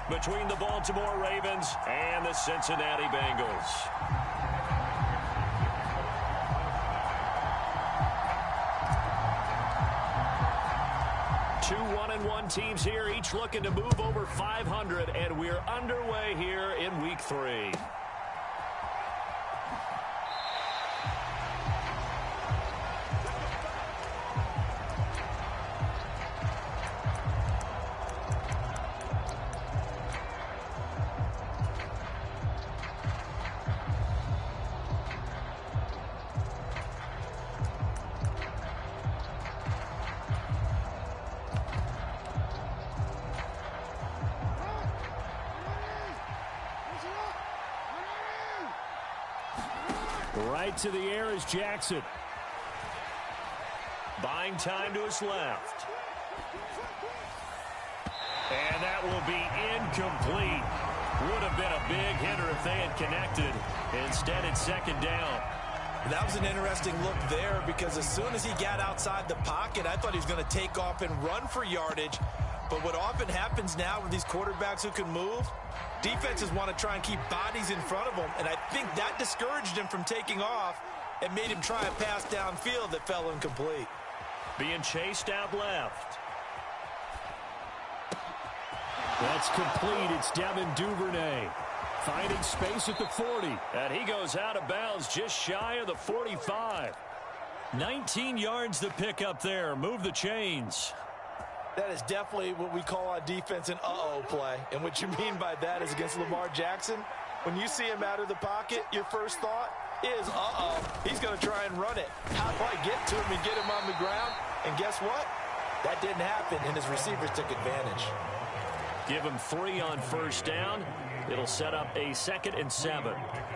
between the Baltimore Ravens and the Cincinnati Bengals. Two 1-1 teams here, each looking to move over 500, and we're underway here in Week 3. Right to the air is Jackson. Buying time to his left. And that will be incomplete. Would have been a big hitter if they had connected. Instead, it's second down. That was an interesting look there because as soon as he got outside the pocket, I thought he was going to take off and run for yardage. But what often happens now with these quarterbacks who can move, defenses want to try and keep bodies in front of them, and I think that discouraged him from taking off and made him try a pass downfield that fell incomplete. Being chased out left. That's complete. It's Devin Duvernay finding space at the 40. And he goes out of bounds just shy of the 45. 19 yards to pick up there. Move the chains. That is definitely what we call on defense an uh-oh play. And what you mean by that is against Lamar Jackson, when you see him out of the pocket, your first thought is, uh-oh, he's going to try and run it. How do I get to him and get him on the ground? And guess what? That didn't happen, and his receivers took advantage. Give him 3 on first down. It'll set up a 2nd and 7.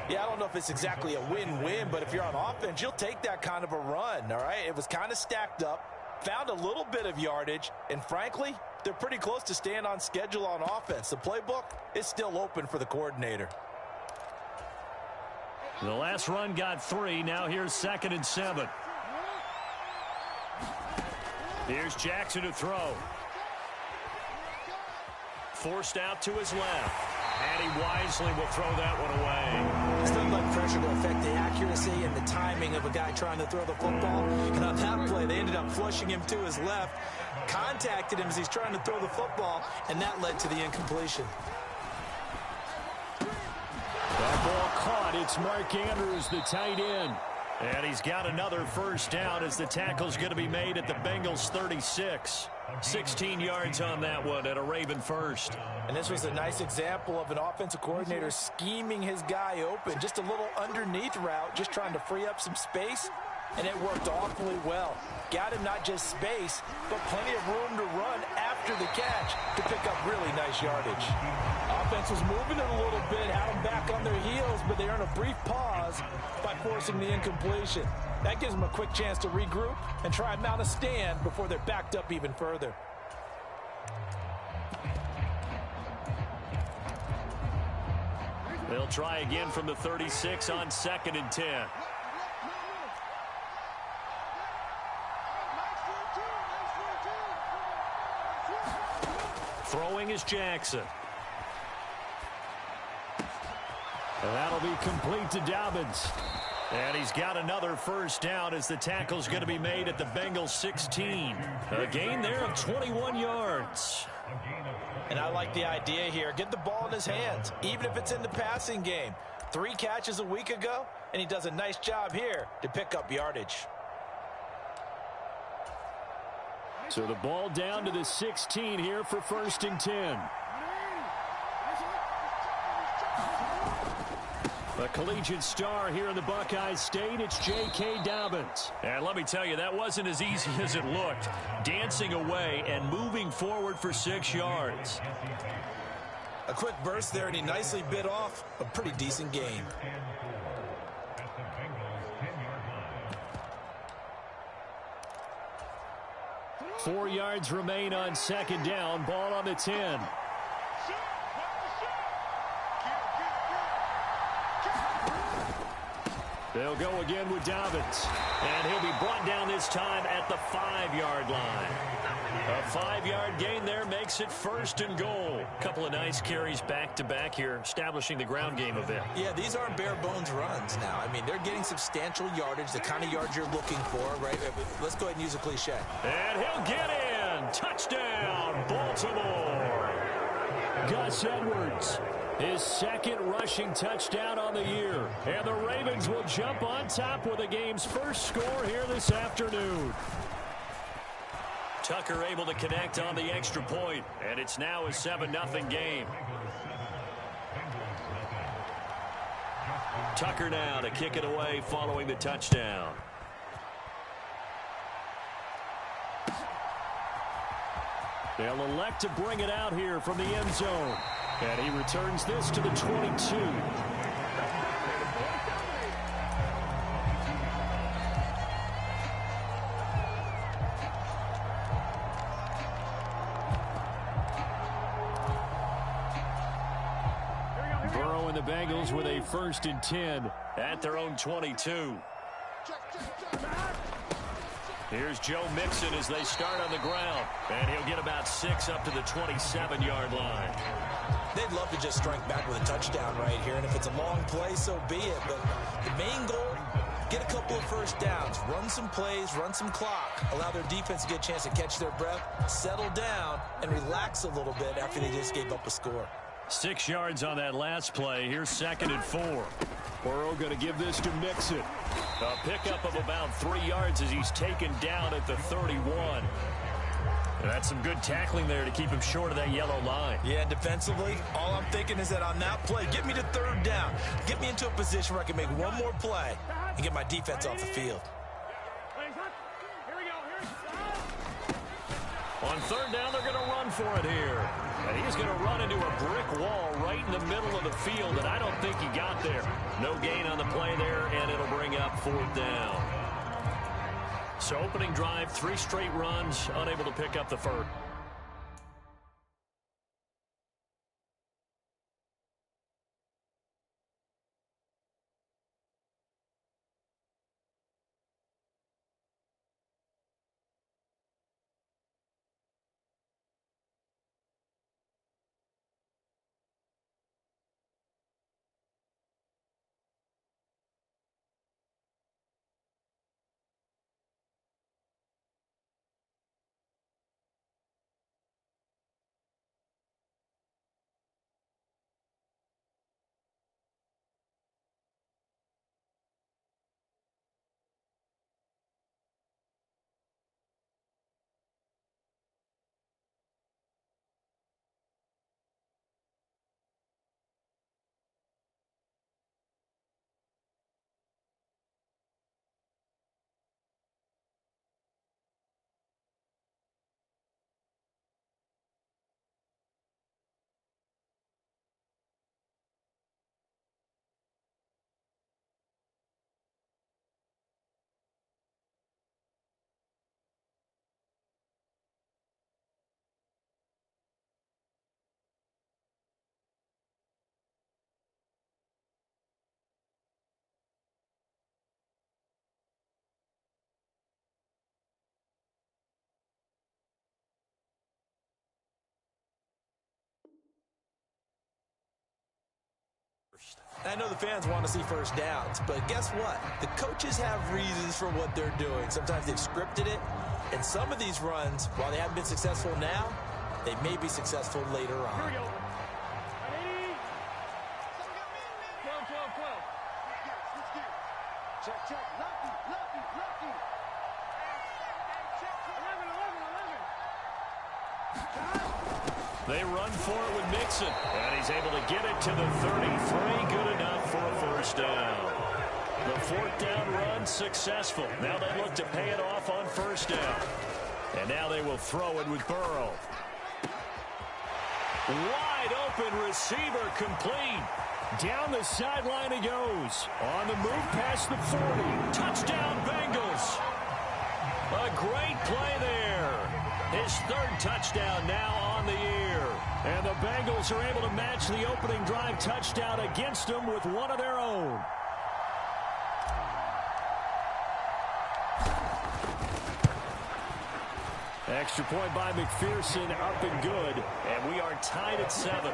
Yeah, I don't know if it's exactly a win-win, but if you're on offense, you'll take that kind of a run, all right? It was kind of stacked up. Found a little bit of yardage, and frankly, they're pretty close to staying on schedule on offense. The playbook is still open for the coordinator. The last run got 3. Now here's 2nd and 7. Here's Jackson to throw. Forced out to his left. And he wisely will throw that one away. It's not like pressure to affect the accuracy and the timing of a guy trying to throw the football. And on that play, they ended up flushing him to his left, contacted him as he's trying to throw the football, and that led to the incompletion. That ball caught. It's Mark Andrews, the tight end. And he's got another first down as the tackle's going to be made at the Bengals 36. 16 yards on that one at a Raven first. And this was a nice example of an offensive coordinator scheming his guy open. Just a little underneath route, just trying to free up some space, and it worked awfully well. Got him not just space, but plenty of room to run after the catch to pick up really nice yardage. Offense was moving it a little bit, had them back on their heels, but they earned a brief pause by forcing the incompletion. That gives them a quick chance to regroup and try and mount a stand before they're backed up even further. They'll try again from the 36 on 2nd and 10. Throwing is Jackson. And that'll be complete to Dobbins. And he's got another first down as the tackle's going to be made at the Bengals 16. A gain there of 21 yards. And I like the idea here. Get the ball in his hands, even if it's in the passing game. 3 catches a week ago, and he does a nice job here to pick up yardage. So the ball down to the 16 here for 1st and 10. A collegiate star here in the Buckeye State, it's J.K. Dobbins. And let me tell you, that wasn't as easy as it looked. Dancing away and moving forward for 6 yards. A quick burst there, and he nicely bit off a pretty decent gain. Four yards remain on 2nd down. Ball on the 10. They'll go again with Dobbins. And he'll be brought down this time at the 5-yard line. A 5-yard gain there makes it 1st and goal. Couple of nice carries back-to-back here, establishing the ground game a bit. Yeah, these aren't bare-bones runs now. I mean, they're getting substantial yardage, the kind of yards you're looking for, right? Let's go ahead and use a cliche. And he'll get in. Touchdown, Baltimore. Gus Edwards, his 2nd rushing touchdown on the year. And the Ravens will jump on top with the game's first score here this afternoon. Tucker able to connect on the extra point, and it's now a 7-0 game. Tucker now to kick it away following the touchdown. They'll elect to bring it out here from the end zone. And he returns this to the 22. Burrow and the Bengals with a 1st and 10 at their own 22. Here's Joe Mixon as they start on the ground. And he'll get about 6 up to the 27-yard line. They'd love to just strike back with a touchdown right here. And if it's a long play, so be it. But the main goal, get a couple of first downs. Run some plays, run some clock. Allow their defense to get a chance to catch their breath, settle down, and relax a little bit after they just gave up a score. 6 yards on that last play. Here's 2nd and 4. Burrow going to give this to Mixon. A pickup of about 3 yards as he's taken down at the 31. And that's some good tackling there to keep him short of that yellow line. Yeah, defensively, all I'm thinking is that on that play, get me to 3rd down. Get me into a position where I can make one more play and get my defense off the field. On 3rd down, they're going to run for it here. And he's going to run into a brick wall right in the middle of the field, and I don't think he got there. No gain on the play there, and it'll bring up 4th down. So opening drive, 3 straight runs, unable to pick up the 1st. I know the fans want to see first downs, but guess what? The coaches have reasons for what they're doing. Sometimes they've scripted it, and some of these runs, while they haven't been successful now, they may be successful later on. Here we go. Ready? 12, 12, 12. Check, check. Lefty, lefty, lefty. 11, 11, 11. They run for it with Mixon, and he's able to get it to the 33. Good enough for a 1st down. The 4th down run successful. Now they look to pay it off on 1st down. And now they will throw it with Burrow. Wide open receiver complete. Down the sideline he goes. On the move past the 40. Touchdown Bengals. A great play there. His 3rd touchdown now on the year. And the Bengals are able to match the opening drive touchdown against them with one of their own. Extra point by McPherson, up and good. And we are tied at 7.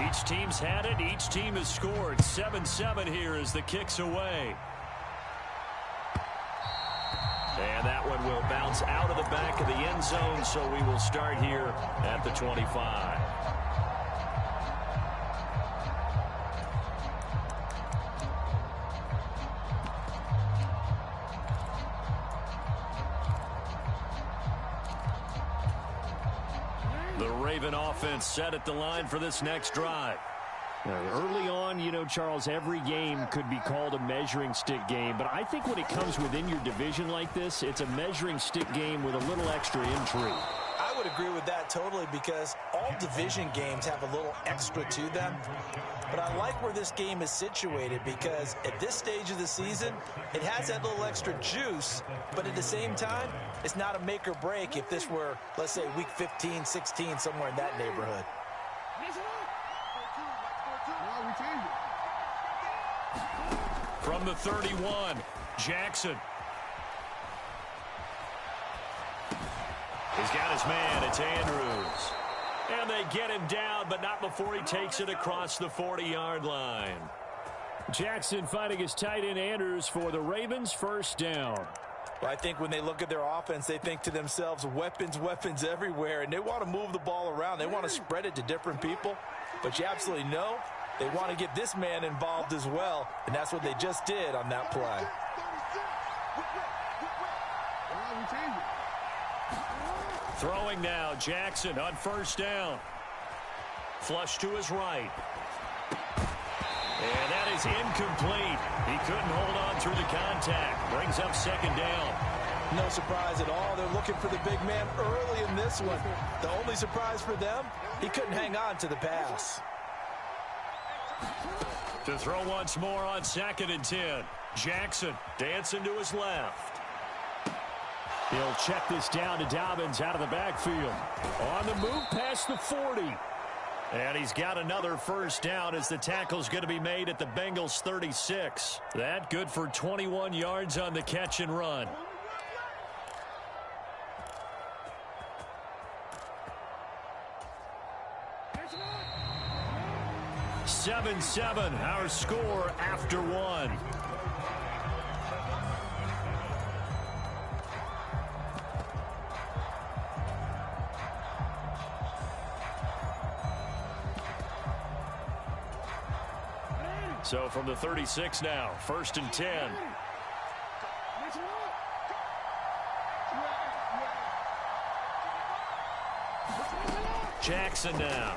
Each team's had it. Each team has scored. 7-7 here as the kick's away. And that one will bounce out of the back of the end zone, so we will start here at the 25. The Raven offense set at the line for this next drive. Early on, you know, Charles, every game could be called a measuring stick game. But I think when it comes within your division like this, it's a measuring stick game with a little extra intrigue. I would agree with that totally because all division games have a little extra to them. But I like where this game is situated because at this stage of the season, it has that little extra juice. But at the same time, it's not a make or break if this were, let's say, week 15, 16, somewhere in that neighborhood. From the 31, Jackson. He's got his man. It's Andrews. And they get him down, but not before he takes it across the 40-yard line. Jackson fighting his tight end Andrews for the Ravens' first down. Well, I think when they look at their offense, they think to themselves, weapons, weapons everywhere, and they want to move the ball around. They want to spread it to different people, but you absolutely know they want to get this man involved as well, and that's what they just did on that play. Throwing now, Jackson on first down. Flush to his right. And that is incomplete. He couldn't hold on through the contact. Brings up second down. No surprise at all. They're looking for the big man early in this one. The only surprise for them, he couldn't hang on to the pass. To throw once more on 2nd and 10. Jackson dancing to his left. He'll check this down to Dobbins out of the backfield. On the move past the 40. And he's got another first down as the tackle's going to be made at the Bengals 36. That good for 21 yards on the catch and run. 7-7, our score after one. So from the 36 now, 1st and 10. Jackson now.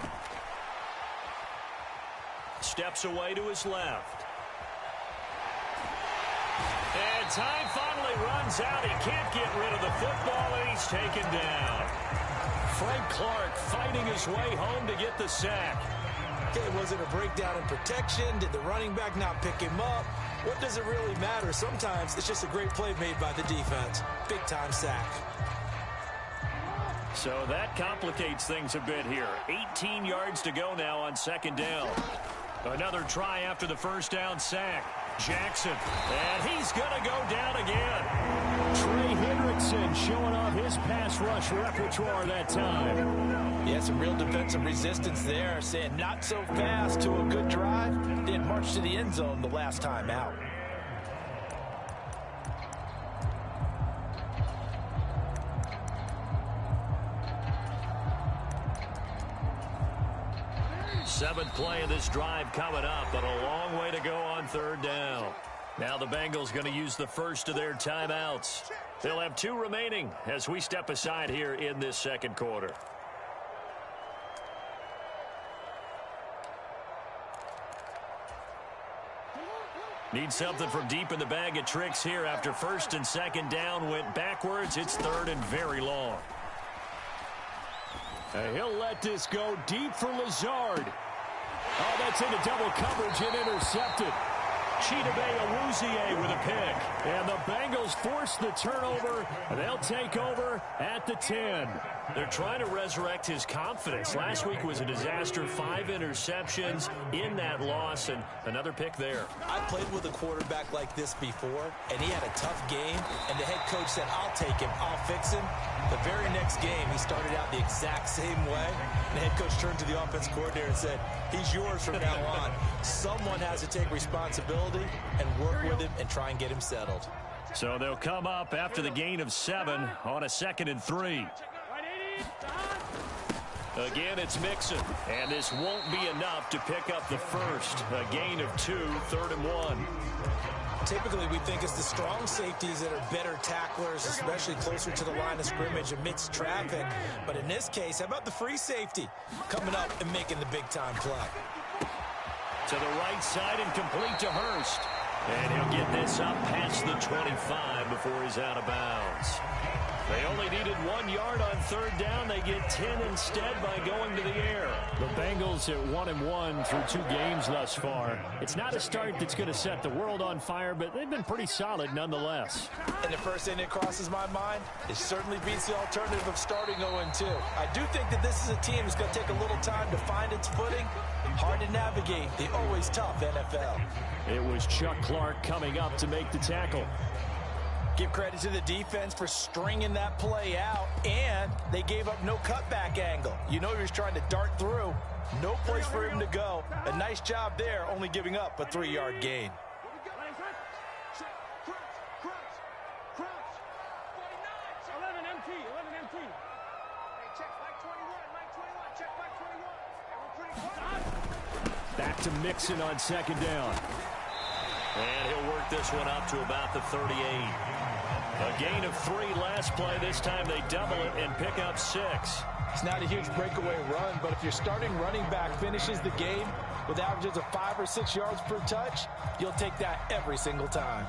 Steps away to his left. And time finally runs out. He can't get rid of the football, and he's taken down. Frank Clark fighting his way home to get the sack. Okay, was it a breakdown in protection? Did the running back not pick him up? What does it really matter? Sometimes it's just a great play made by the defense. Big-time sack. So that complicates things a bit here. 18 yards to go now on 2nd down. Another try after the first down sack. Jackson, and he's going to go down again. Trey Hendrickson showing off his pass rush repertoire that time. Yeah, some real defensive resistance there, saying not so fast to a good drive. Didn't march to the end zone the last time out. Seventh play of this drive coming up, but a long way to go on 3rd down. Now the Bengals going to use the first of their timeouts. They'll have 2 remaining as we step aside here in this 2nd quarter. Need something from deep in the bag of tricks here after 1st and 2nd down went backwards. It's 3rd and very long. And he'll let this go deep for Lazard. Oh, that's into double coverage and intercepted. Chidobe Awuzie with a pick. And the Bengals force the turnover. They'll take over at the 10. They're trying to resurrect his confidence. Last week was a disaster. 5 interceptions in that loss, and another pick there. I played with a quarterback like this before, and he had a tough game, and the head coach said, I'll take him, I'll fix him. The very next game, he started out the exact same way. And the head coach turned to the offense coordinator and said, he's yours from now on. Someone has to take responsibility and work with him and try and get him settled. So they'll come up after the gain of 7 on a 2nd and 3. Again, it's Mixon, and this won't be enough to pick up the first. A gain of 2, 3rd and 1. Typically, we think it's the strong safeties that are better tacklers, especially closer to the line of scrimmage amidst traffic. But in this case, how about the free safety coming up and making the big-time play? To the right side and complete to Hurst. And he'll get this up past the 25 before he's out of bounds. They only needed 1 yard on 3rd down. They get 10 instead by going to the air. The Bengals at 1-1 through 2 games thus far. It's not a start that's going to set the world on fire, but they've been pretty solid nonetheless. And the first thing that crosses my mind, it certainly beats the alternative of starting 0-2. I do think that this is a team that's going to take a little time to find its footing. Hard to navigate the always tough NFL. It was Chuck Clark coming up to make the tackle. Give credit to the defense for stringing that play out, and they gave up no cutback angle. You know he was trying to dart through. No place for him to go. A nice job there, only giving up a 3-yard gain. 11 MT. Check back 21. Check back 21. We're pretty quiet. Back to Mixon on 2nd down. And he'll work this one up to about the 38. A gain of 3 last play. This time they double it and pick up 6. It's not a huge breakaway run, but if your starting running back finishes the game with averages of 5 or 6 yards per touch, you'll take that every single time.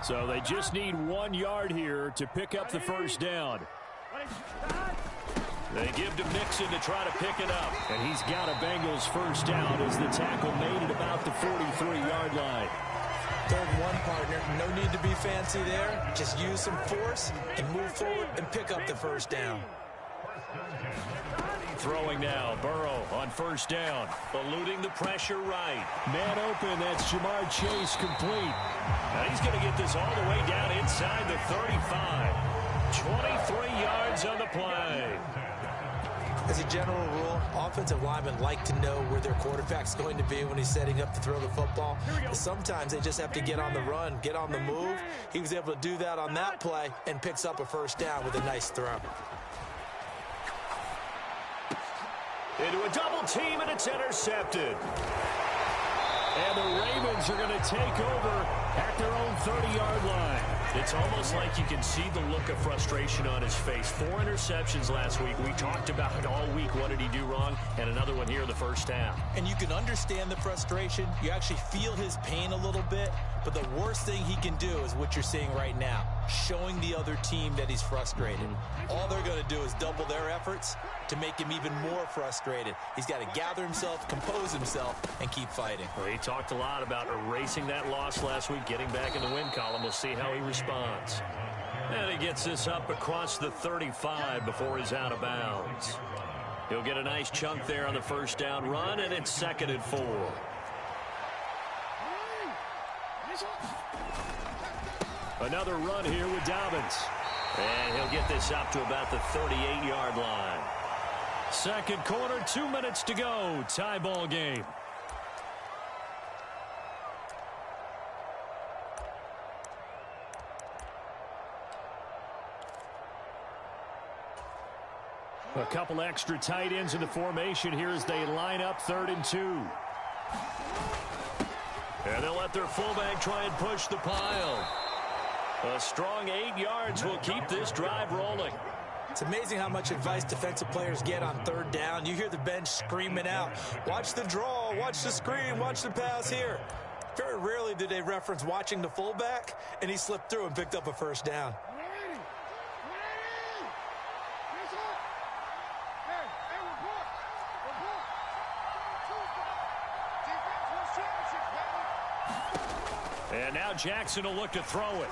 So they just need 1 yard here to pick up the first down. They give to Mixon to try to pick it up. And he's got a Bengals first down as the tackle made at about the 43-yard line. 3rd and 1, partner. No need to be fancy there. Just use some force and move forward and pick up the first down. Throwing now, Burrow on first down. Eluding the pressure right. Man open, that's Jamar Chase complete. Now he's going to get this all the way down inside the 35. 23 yards on the play. As a general rule, offensive linemen like to know where their quarterback's going to be when he's setting up to throw the football. Sometimes they just have to get on the run, get on the move. He was able to do that on that play and picks up a first down with a nice throw. Into a double team, and it's intercepted. And the Ravens are going to take over at their own 30-yard line. It's almost like you can see the look of frustration on his face. 4 interceptions last week. We talked about it all week. What did he do wrong? And another one here in the first half. And you can understand the frustration. You actually feel his pain a little bit. But the worst thing he can do is what you're seeing right now, showing the other team that he's frustrated. All they're going to do is double their efforts to make him even more frustrated. He's got to gather himself, compose himself, and keep fighting. Well, he talked a lot about erasing that loss last week, getting back in the win column. We'll see how he responds. And he gets this up across the 35 before he's out of bounds. He'll get a nice chunk there on the first down run, and it's 2nd and 4. Another run here with Dobbins. And he'll get this up to about the 38-yard line. Second quarter, 2 minutes to go. Tie ball game. A couple extra tight ends in the formation here as they line up 3rd and 2. And they'll let their fullback try and push the pile. A strong 8 yards will keep this drive rolling. It's amazing how much advice defensive players get on 3rd down. You hear the bench screaming out, watch the draw, watch the screen, watch the pass here. Very rarely do they reference watching the fullback, and he slipped through and picked up a first down. And now Jackson will look to throw it.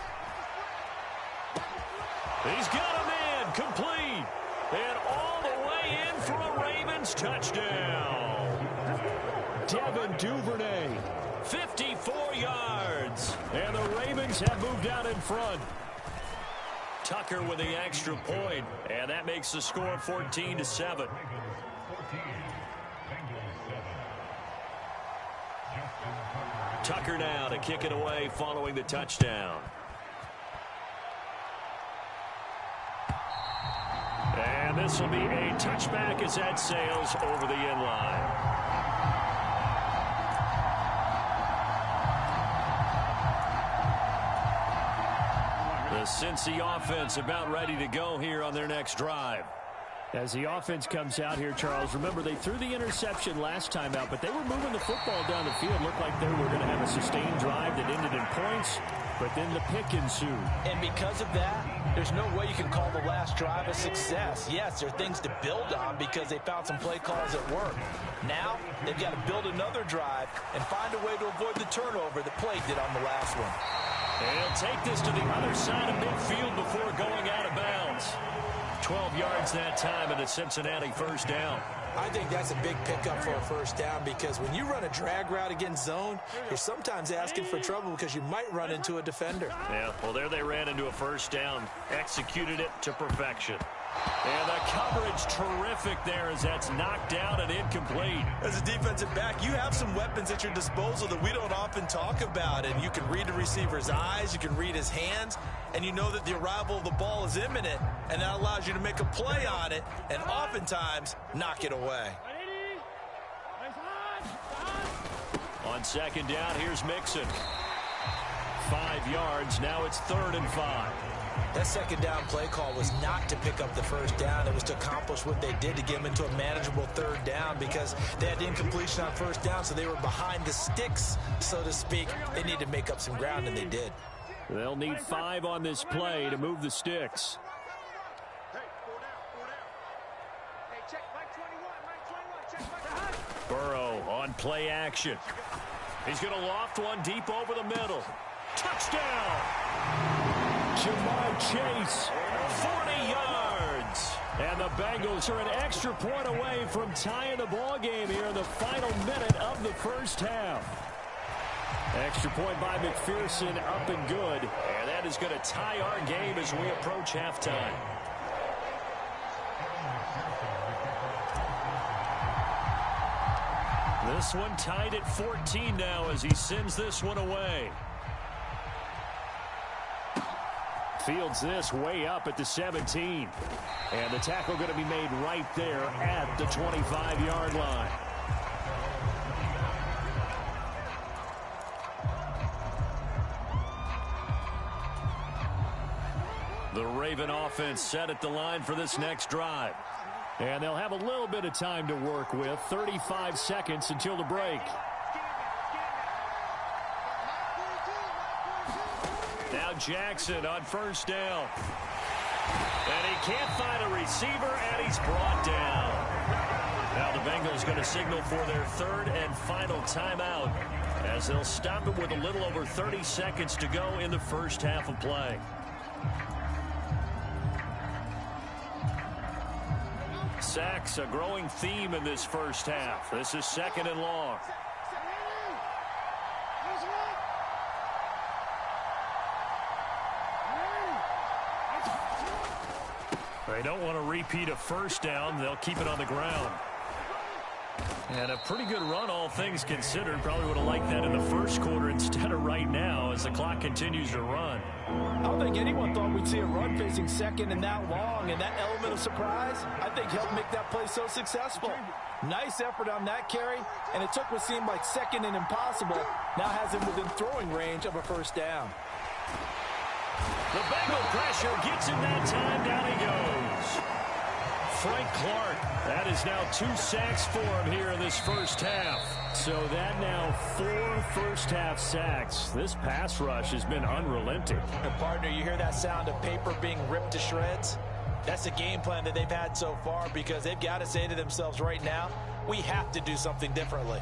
He's got a man complete. And all the way in for a Ravens touchdown. Devin Duvernay, 54 yards. And the Ravens have moved out in front. Tucker with the extra point. And that makes the score 14-7. Tucker now to kick it away following the touchdown. And this will be a touchback as that sails over the end line. The Cincy offense about ready to go here on their next drive. As the offense comes out here, Charles, remember they threw the interception last time out, but they were moving the football down the field. Looked like they were going to have a sustained drive that ended in points, but then the pick ensued. And because of that, there's no way you can call the last drive a success. Yes, there are things to build on because they found some play calls that work. Now, they've got to build another drive and find a way to avoid the turnover that play did on the last one. And he'll take this to the other side of midfield before going out of bounds. 12 yards that time and a Cincinnati first down. I think that's a big pickup for a first down because when you run a drag route against zone, you're sometimes asking for trouble because you might run into a defender. Yeah, well, there they ran into a first down. Executed it to perfection. And the coverage terrific there as that's knocked down and incomplete. As a defensive back, you have some weapons at your disposal that we don't often talk about. And you can read the receiver's eyes, you can read his hands, and you know that the arrival of the ball is imminent. And that allows you to make a play on it and oftentimes knock it away. On second down, here's Mixon. 5 yards, now it's 3rd and 5. That second down play call was not to pick up the first down. It was to accomplish what they did to get them into a manageable 3rd down because they had incompletion on first down, so they were behind the sticks, so to speak. They needed to make up some ground, and they did. They'll need 5 on this play to move the sticks. Burrow on play action. He's going to loft one deep over the middle. Touchdown! Jamar Chase, 40 yards. And the Bengals are an extra point away from tying the ball game here in the final minute of the first half. Extra point by McPherson, up and good. And that is going to tie our game as we approach halftime. This one tied at 14 now as he sends this one away. Fields this way up at the 17. And the tackle going to be made right there at the 25-yard line. The Raven offense set at the line for this next drive. And they'll have a little bit of time to work with. 35 seconds until the break. Now Jackson on first down. And he can't find a receiver, and he's brought down. Now the Bengals going to signal for their 3rd and final timeout as they'll stop it with a little over 30 seconds to go in the first half of play. Sacks, a growing theme in this first half. This is 2nd and long. They don't want to repeat a first down. They'll keep it on the ground. And a pretty good run, all things considered. Probably would have liked that in the first quarter instead of right now as the clock continues to run. I don't think anyone thought we'd see a run facing 2nd and that long, and that element of surprise, I think, helped make that play so successful. Nice effort on that carry, and it took what seemed like 2nd and impossible, now has him within throwing range of a first down. The Bengal pressure gets him that time. Down he goes. Frank Clark. That is now 2 sacks for him here in this first half. So that now 4 first-half sacks. This pass rush has been unrelenting. And partner, you hear that sound of paper being ripped to shreds? That's the game plan that they've had so far because they've got to say to themselves right now, we have to do something differently.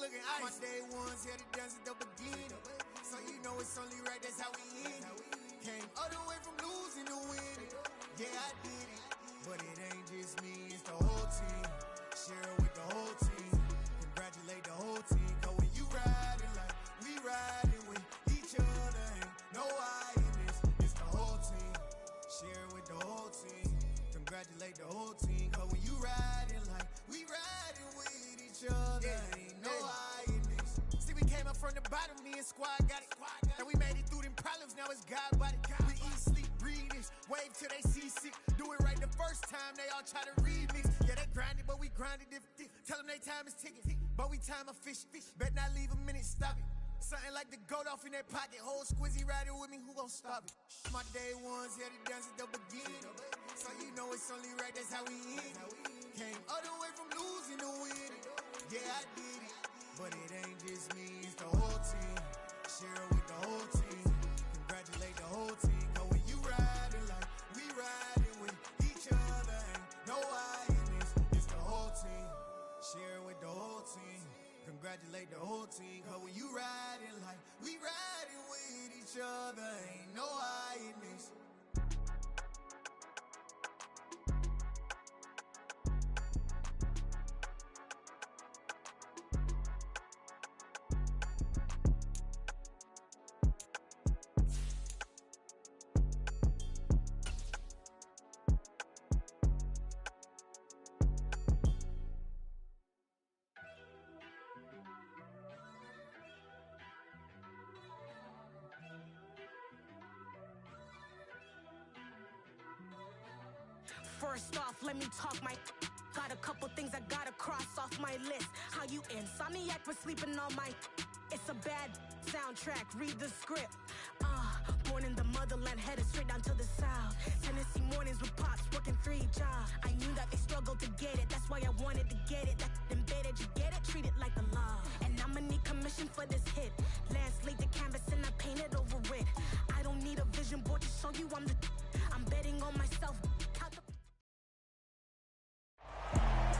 looking ice. My day ones here to dance at the beginning. So you know it's only right, that's how we end it. Came all the way from losing to winning. Yeah, I did it. But it ain't just me, it's the whole team. Share it with the whole team. Congratulate the whole team. Cause when you riding like we riding with each other, ain't no I in this. It's the whole team. Share it with the whole team. Congratulate the whole team. Cause when you riding like we riding with each other, ain't no I in this. See, we came up from the bottom, me and squad got it. And we made it through them problems, now it's God body. We eat, sleep, breathe this. Wave till they see sick. Do it right the first time, they all try to remix. Yeah, they grinded, but we grinded if tell them they time is ticking. But we time a fish. Bet not leave a minute, stop it. Something like the goat off in their pocket. Whole squizzy riding with me, who gon' stop it? My day ones here to dance at the beginning. So you know it's only right, that's how we end it. Came all the way from losing to winning. Yeah, I did it. But it ain't just me, it's the whole team. Share it with the whole team. Congratulate the whole team. Cause when you riding like we riding with each other, ain't no I in this. It's the whole team. Share it with the whole team. Congratulate the whole team. Cause when you riding like we riding with each other, ain't no I in this. First off, let me talk my. Got a couple things I gotta cross off my list. How you insomniac for sleeping on my. It's a bad soundtrack, read the script. Born in the motherland, headed straight down to the south. Tennessee mornings with pops, working 3 jobs. I knew that they struggled to get it, that's why I wanted to get it. That embedded, you get it, treat it like a law. And I'ma need commission for this hit. Lance laid the canvas and I painted over it. I don't need a vision board to show you I'm betting on myself.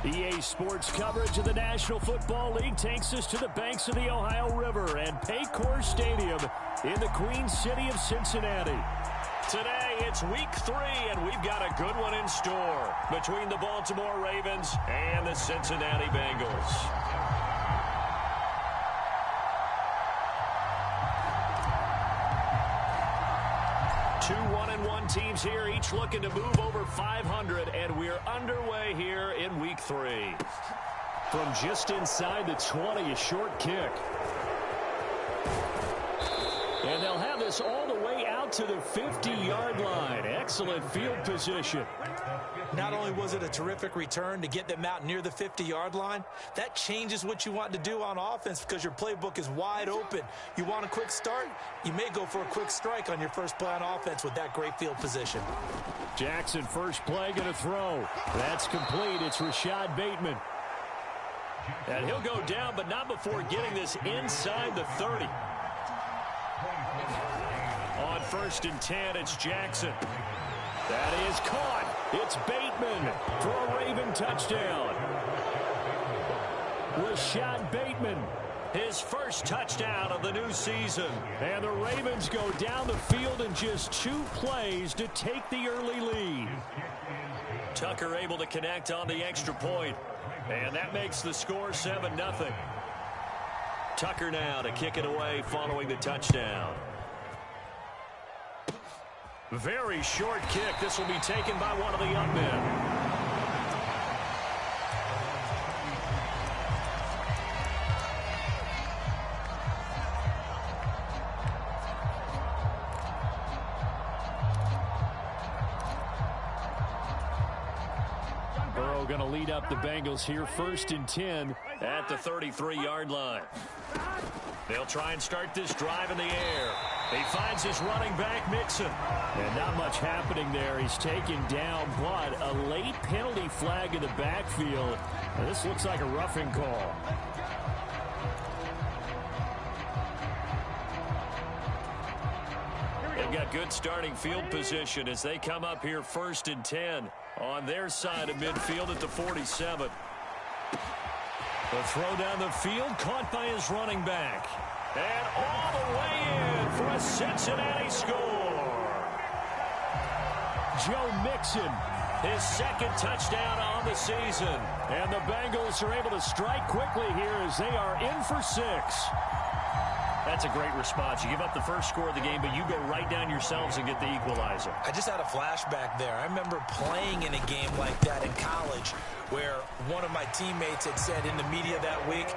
EA Sports coverage of the National Football League takes us to the banks of the Ohio River and Paycor Stadium in the Queen City of Cincinnati. Today, it's week 3, and we've got a good one in store between the Baltimore Ravens and the Cincinnati Bengals. 2 1-1 teams here, each looking to move over 500, and we're underway here in week 3. From just inside the 20, a short kick. And they'll have this all the way out to the 50-yard line. Excellent field position. Not only was it a terrific return to get them out near the 50-yard line, that changes what you want to do on offense because your playbook is wide open. You want a quick start? You may go for a quick strike on your first play on offense with that great field position. Jackson, first play, going to throw. That's complete. It's Rashad Bateman. And he'll go down, but not before getting this inside the 30. On 1st and 10, it's Jackson. That is caught. It's Bateman for a Raven touchdown. Rashad Bateman, his first touchdown of the new season. And the Ravens go down the field in just 2 plays to take the early lead. Tucker able to connect on the extra point. And that makes the score 7-0. Tucker now to kick it away following the touchdown. Very short kick. This will be taken by one of the young men. Burrow going to lead up the Bengals here, 1st and 10 at the 33-yard line. They'll try and start this drive in the air. He finds his running back, Mixon. And not much happening there. He's taken down, but a late penalty flag in the backfield. And this looks like a roughing call. They've got good starting field position as they come up here 1st and 10 on their side of midfield at the 47. The throw down the field, caught by his running back. And all the way in for a Cincinnati score. Joe Mixon, his second touchdown on the season. And the Bengals are able to strike quickly here as they are in for 6. That's a great response. You give up the first score of the game, but you go right down yourselves and get the equalizer. I just had a flashback there. I remember playing in a game like that in college where one of my teammates had said in the media that week,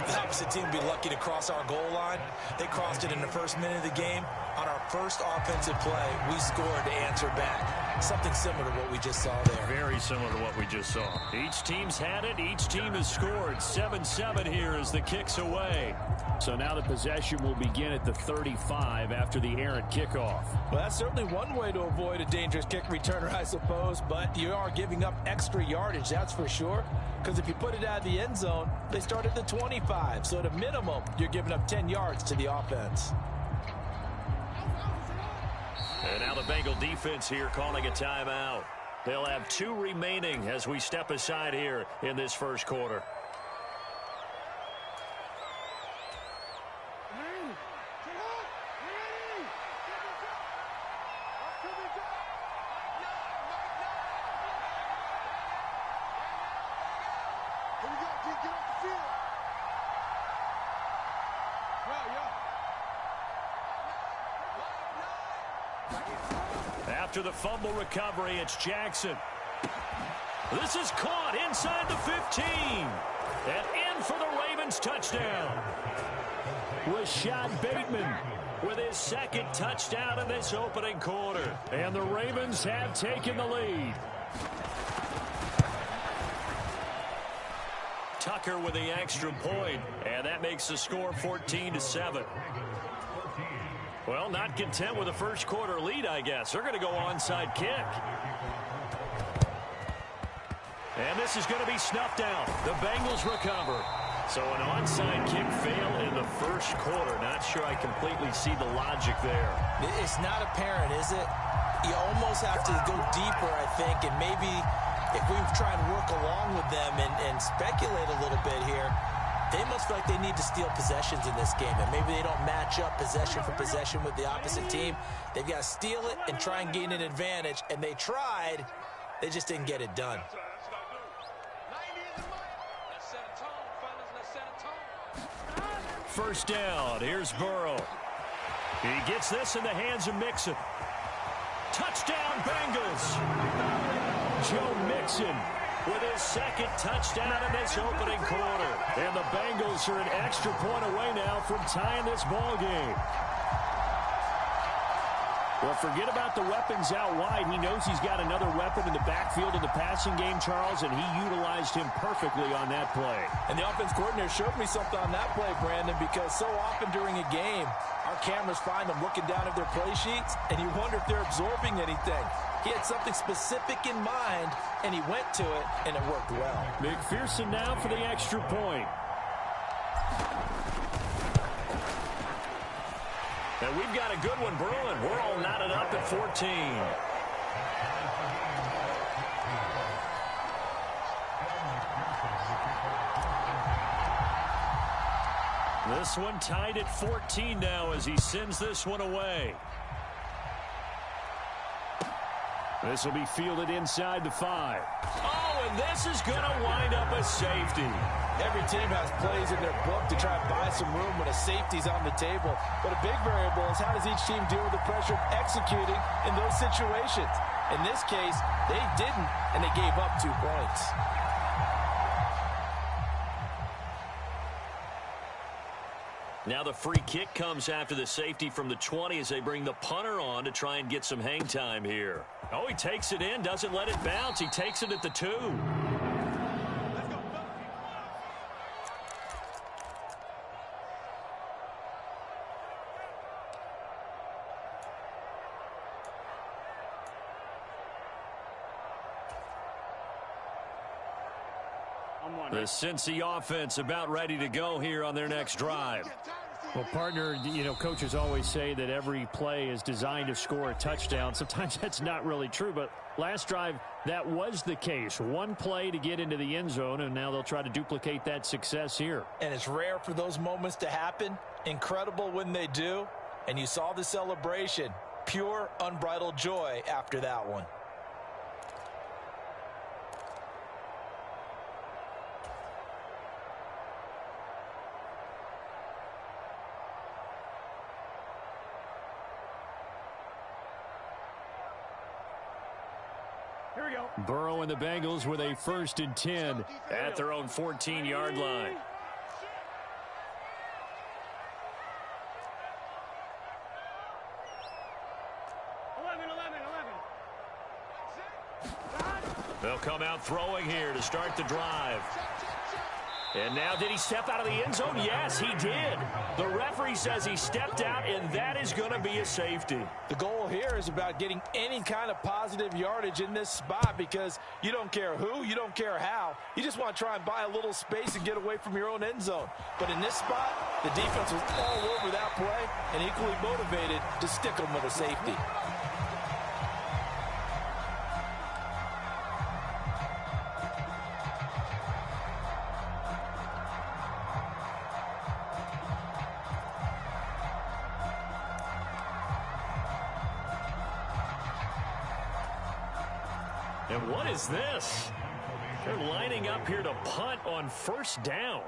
the opposite team would be lucky to cross our goal line. They crossed it in the first minute of the game. On our first offensive play, we scored to answer back. Something similar to what we just saw there. Very similar to what we just saw. Each team's had it. Each team has scored. 7-7 here as the kick's away. So now the possession will begin at the 35 after the errant kickoff. Well, that's certainly one way to avoid a dangerous kick returner, I suppose, but you are giving up extra yardage, that's for sure, because if you put it out of the end zone, they start at the 25, so at a minimum, you're giving up 10 yards to the offense. And now the Bengal defense here calling a timeout. They'll have 2 remaining as we step aside here in this first quarter. After the fumble recovery, it's Jackson. This is caught inside the 15. And in for the Ravens touchdown. Rashad Bateman with his second touchdown in this opening quarter. And the Ravens have taken the lead. Tucker with the extra point, and that makes the score 14-7. Well, not content with a first quarter lead, I guess. They're going to go onside kick. And this is going to be snuffed out. The Bengals recover. So an onside kick fail in the first quarter. Not sure I completely see the logic there. It's not apparent, is it? You almost have to go deeper, I think, and maybe if we try and work along with them and speculate a little bit here, they must feel like they need to steal possessions in this game, and maybe they don't match up possession for possession with the opposite team. They've got to steal it and try and gain an advantage, and they tried. They just didn't get it done. First down. Here's Burrow. He gets this in the hands of Mixon. Touchdown, Bengals. Joe Mixon with his second touchdown in this opening quarter. And the Bengals are an extra point away now from tying this ball game. Well, forget about the weapons out wide. He knows he's got another weapon in the backfield in the passing game, Charles, and he utilized him perfectly on that play. And the offense coordinator showed me something on that play, Brandon, because so often during a game, our cameras find them looking down at their play sheets, and you wonder if they're absorbing anything. He had something specific in mind, and he went to it, and it worked well. McPherson now for the extra point. And we've got a good one brewing. We're all knotted up at 14. This one tied at 14 now as he sends this one away. This will be fielded inside the 5. Oh, and this is going to wind up a safety. Every team has plays in their book to try and buy some room when a safety's on the table. But a big variable is how does each team deal with the pressure of executing in those situations. In this case, they didn't, and they gave up 2 points. Now the free kick comes after the safety from the 20 as they bring the punter on to try and get some hang time here. Oh, he takes it in, doesn't let it bounce. He takes it at the 2. The Cincy offense about ready to go here on their next drive. Well, partner, you know, coaches always say that every play is designed to score a touchdown. Sometimes that's not really true, but last drive, that was the case. One play to get into the end zone, and now they'll try to duplicate that success here. And it's rare for those moments to happen. Incredible when they do. And you saw the celebration. Pure, unbridled joy after that one. Here we go. Burrow and the Bengals with a 1st and 10 at their own 14-yard line. They'll come out throwing here to start the drive. And now, did he step out of the end zone? Yes, he did. The referee says he stepped out, and that is going to be a safety. The goal here is about getting any kind of positive yardage in this spot because you don't care who, you don't care how. You just want to try and buy a little space and get away from your own end zone. But in this spot, the defense was all over that play and equally motivated to stick them with a safety. And what is this? They're lining up here to punt on 1st down.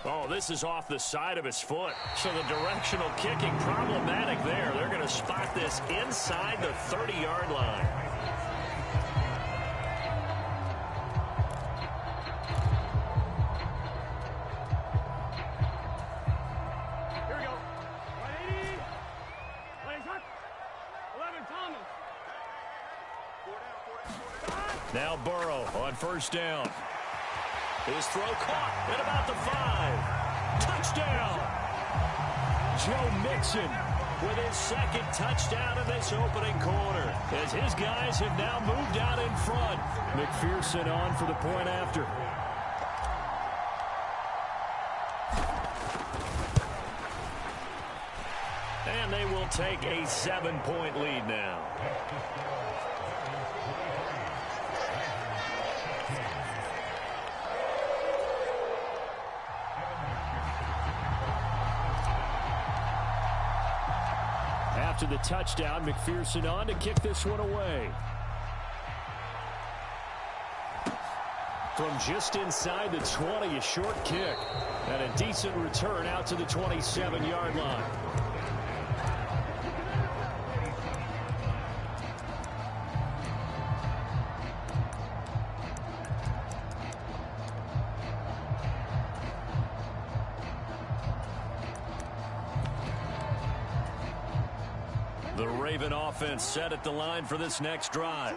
Oh, this is off the side of his foot. So the directional kicking problematic there. They're going to spot this inside the 30-yard line. Here we go. 180. 20 hot. 11 Thomas. Now Burrow on 1st down. His throw caught at about the 5. Touchdown. Joe Mixon with his 2nd touchdown of this opening quarter. As his guys have now moved out in front. McPherson on for the point after. And they will take a 7-point lead now. After the touchdown, McPherson on to kick this one away. From just inside the 20, a short kick. And a decent return out to the 27-yard line. The Raven offense set at the line for this next drive.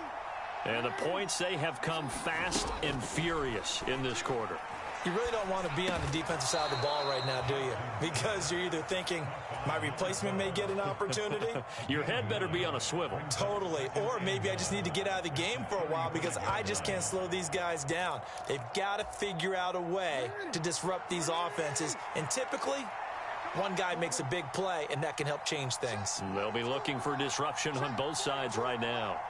And the points, they have come fast and furious in this quarter. You really don't want to be on the defensive side of the ball right now, do you? Because you're either thinking, my replacement may get an opportunity. Your head better be on a swivel. Totally. Or maybe I just need to get out of the game for a while because I just can't slow these guys down. They've got to figure out a way to disrupt these offenses. And typically, one guy makes a big play, and that can help change things. They'll be looking for disruption on both sides right now.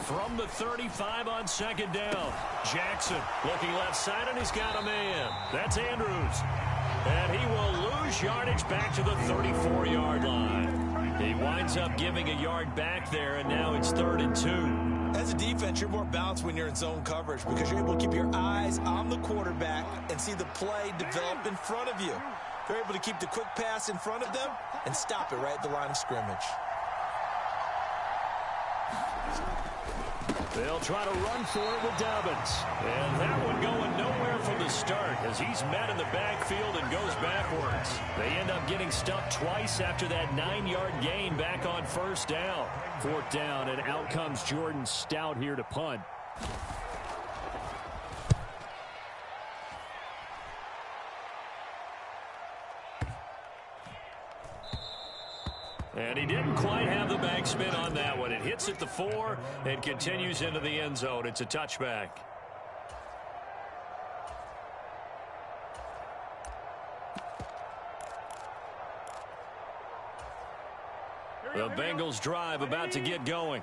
From the 35 on 2nd down. Jackson looking left side, and he's got a man. That's Andrews. And he will lose yardage back to the 34-yard line. He winds up giving a yard back there, and now it's 3rd and 2. As a defense, you're more balanced when you're in zone coverage because you're able to keep your eyes on the quarterback and see the play develop in front of you. They're able to keep the quick pass in front of them and stop it right at the line of scrimmage. They'll try to run for it with Dobbins. And that one going nowhere from the start as he's met in the backfield and goes backwards. They end up getting stuffed twice after that 9-yard gain back on 1st down. 4th down, and out comes Jordan Stout here to punt. And he didn't quite have the backspin on that one. It hits at the 4 and continues into the end zone. It's a touchback. The Bengals drive about to get going.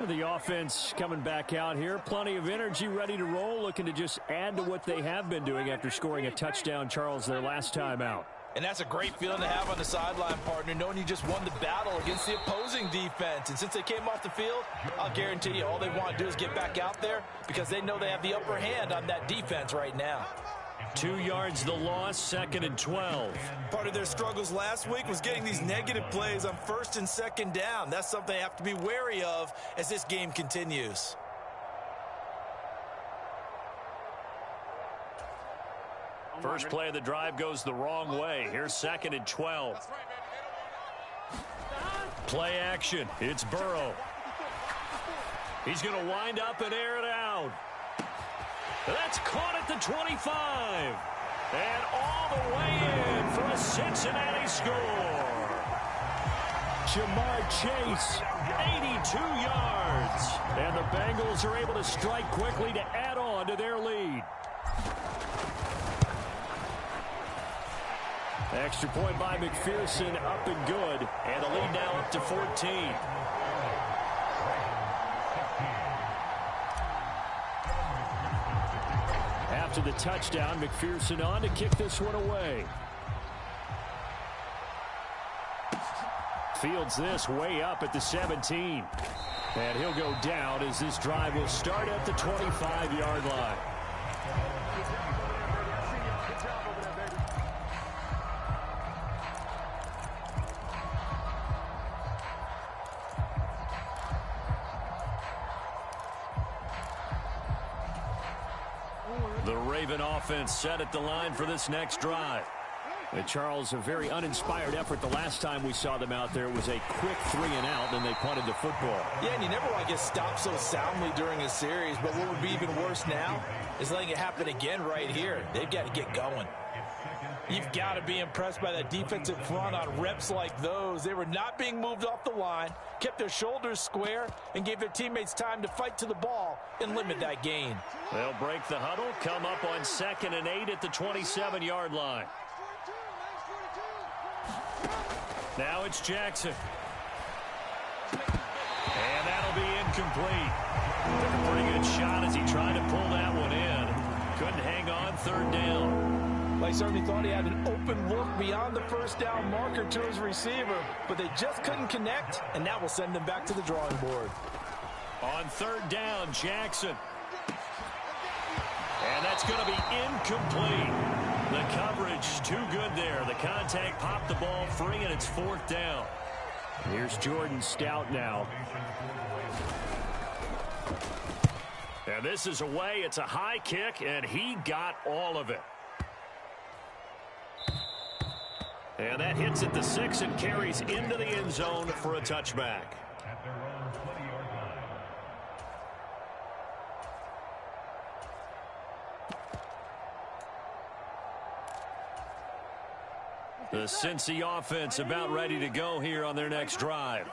The offense coming back out here. Plenty of energy, ready to roll, looking to just add to what they have been doing after scoring a touchdown, Charles, their last time out. And that's a great feeling to have on the sideline, partner, knowing you just won the battle against the opposing defense. And since they came off the field, I'll guarantee you all they want to do is get back out there because they know they have the upper hand on that defense right now. 2 yards the loss, 2nd and 12. Part of their struggles last week was getting these negative plays on 1st and 2nd down. That's something they have to be wary of as this game continues. First play of the drive goes the wrong way. Here's 2nd and 12. Play action. It's Burrow. He's going to wind up and air it out. That's caught at the 25. And all the way in for a Cincinnati score. Jamar Chase, 82 yards. And the Bengals are able to strike quickly to add on to their lead. Extra point by McPherson, up and good. And the lead now up to 14. After the touchdown, McPherson on to kick this one away. Fields this way up at the 17. And he'll go down as this drive will start at the 25-yard line. The Raven offense set at the line for this next drive. And Charles, a very uninspired effort the last time we saw them out there. It was a quick 3 and out, and they punted the football. Yeah, and you never want to get stopped so soundly during a series, but what would be even worse now is letting it happen again right here. They've got to get going. You've got to be impressed by that defensive front on reps like those. They were not being moved off the line, kept their shoulders square, and gave their teammates time to fight to the ball and limit that gain. They'll break the huddle, come up on 2nd and 8 at the 27-yard line. Now it's Jackson. And that'll be incomplete. Took a pretty good shot as he tried to pull that one in. Couldn't hang on, 3rd down. Well, he certainly thought he had an open look beyond the 1st down marker to his receiver, but they just couldn't connect, and that will send them back to the drawing board. On 3rd down, Jackson. And that's going to be incomplete. The coverage too good there. The contact popped the ball free, and it's 4th down. Here's Jordan Stout now. And this is away. It's a high kick, and he got all of it. And that hits at the 6 and carries into the end zone for a touchback. The Cincy offense about ready to go here on their next drive.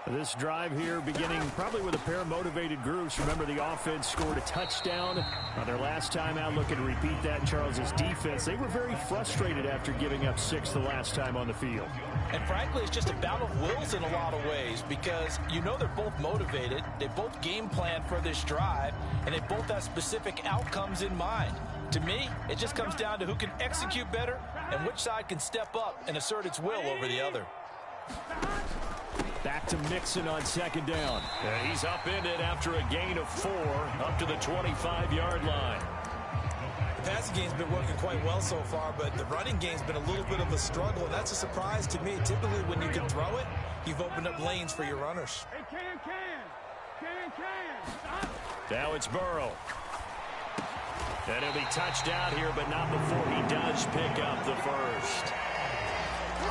This drive here beginning probably with a pair of motivated groups. Remember, the offense scored a touchdown on their last time out. Looking to repeat that in Charles's defense. They were very frustrated after giving up 6 the last time on the field. And frankly, it's just a battle of wills in a lot of ways because you know they're both motivated. They both game plan for this drive, and they both have specific outcomes in mind. To me, it just comes down to who can execute better and which side can step up and assert its will over the other. Back to Mixon on 2nd down. And he's upended after a gain of 4 up to the 25-yard line. The passing game's been working quite well so far, but the running game's been a little bit of a struggle, and that's a surprise to me. Typically, when you can throw it, you've opened up lanes for your runners. Hey, Stop. Now it's Burrow. And he'll be touched out here, but not before he does pick up the first.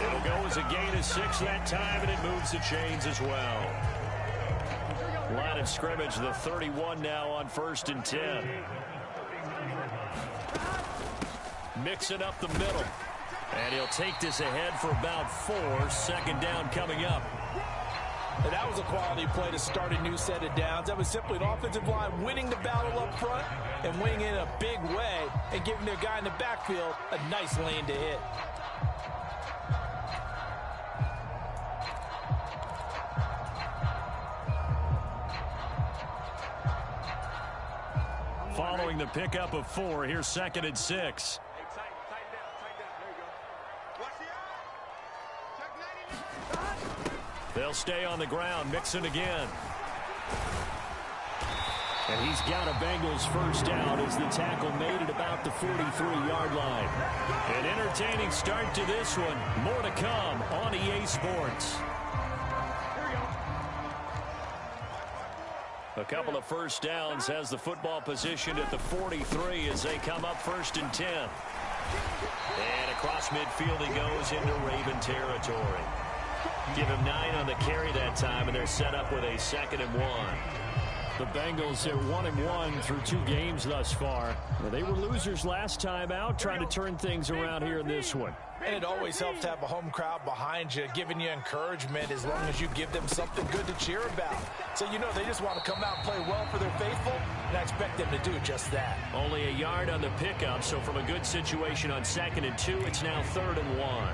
It'll go as a gain of 6 that time, and it moves the chains as well. Line of scrimmage, the 31 now on 1st and 10. Mixing up the middle. And he'll take this ahead for about 4. 2nd down coming up. And that was a quality play to start a new set of downs. That was simply an offensive line winning the battle up front and winning in a big way and giving their guy in the backfield a nice lane to hit. following the pickup of 4. Here's 2nd and 6. They'll stay on the ground. Mixon again. And he's got a Bengals first down as the tackle made at about the 43-yard line. An entertaining start to this one. More to come on EA Sports. A couple of first downs has the football positioned at the 43 as they come up 1st and 10. And across midfield he goes into Raven territory. Give him 9 on the carry that time, and they're set up with a 2nd and 1. The Bengals are 1-1 through 2 games thus far. They were losers last time out, trying to turn things around here in this one. And it always helps to have a home crowd behind you, giving you encouragement as long as you give them something good to cheer about. So you know they just want to come out and play well for their faithful, and I expect them to do just that. Only a yard on the pickup, so from a good situation on 2nd and 2, it's now 3rd and 1.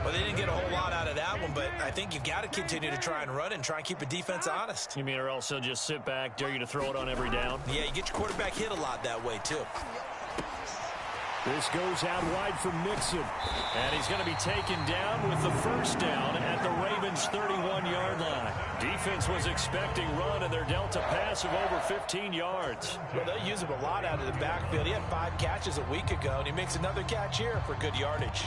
Well, they didn't get a whole lot out of that one, but I think you've got to continue to try and run and try and keep the defense honest. You mean or else they'll just sit back, dare you to throw it on every down? Yeah, you get your quarterback hit a lot that way, too. This goes out wide for Mixon. And he's going to be taken down with the first down at the Ravens' 31-yard line. Defense was expecting run, and they're dealt a pass of over 15 yards. Well, they use him a lot out of the backfield. He had 5 catches a week ago, and he makes another catch here for good yardage.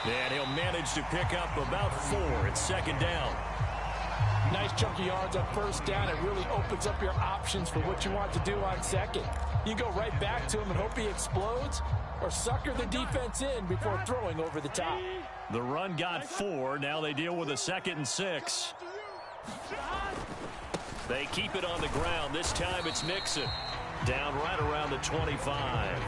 And he'll manage to pick up about 4. It's 2nd down. Nice chunky yards on 1st down. It really opens up your options for what you want to do on 2nd. You go right back to him and hope he explodes, or sucker the defense in before throwing over the top. The run got 4. Now they deal with a 2nd and 6. They keep it on the ground. This time it's Mixon. Down right around the 25.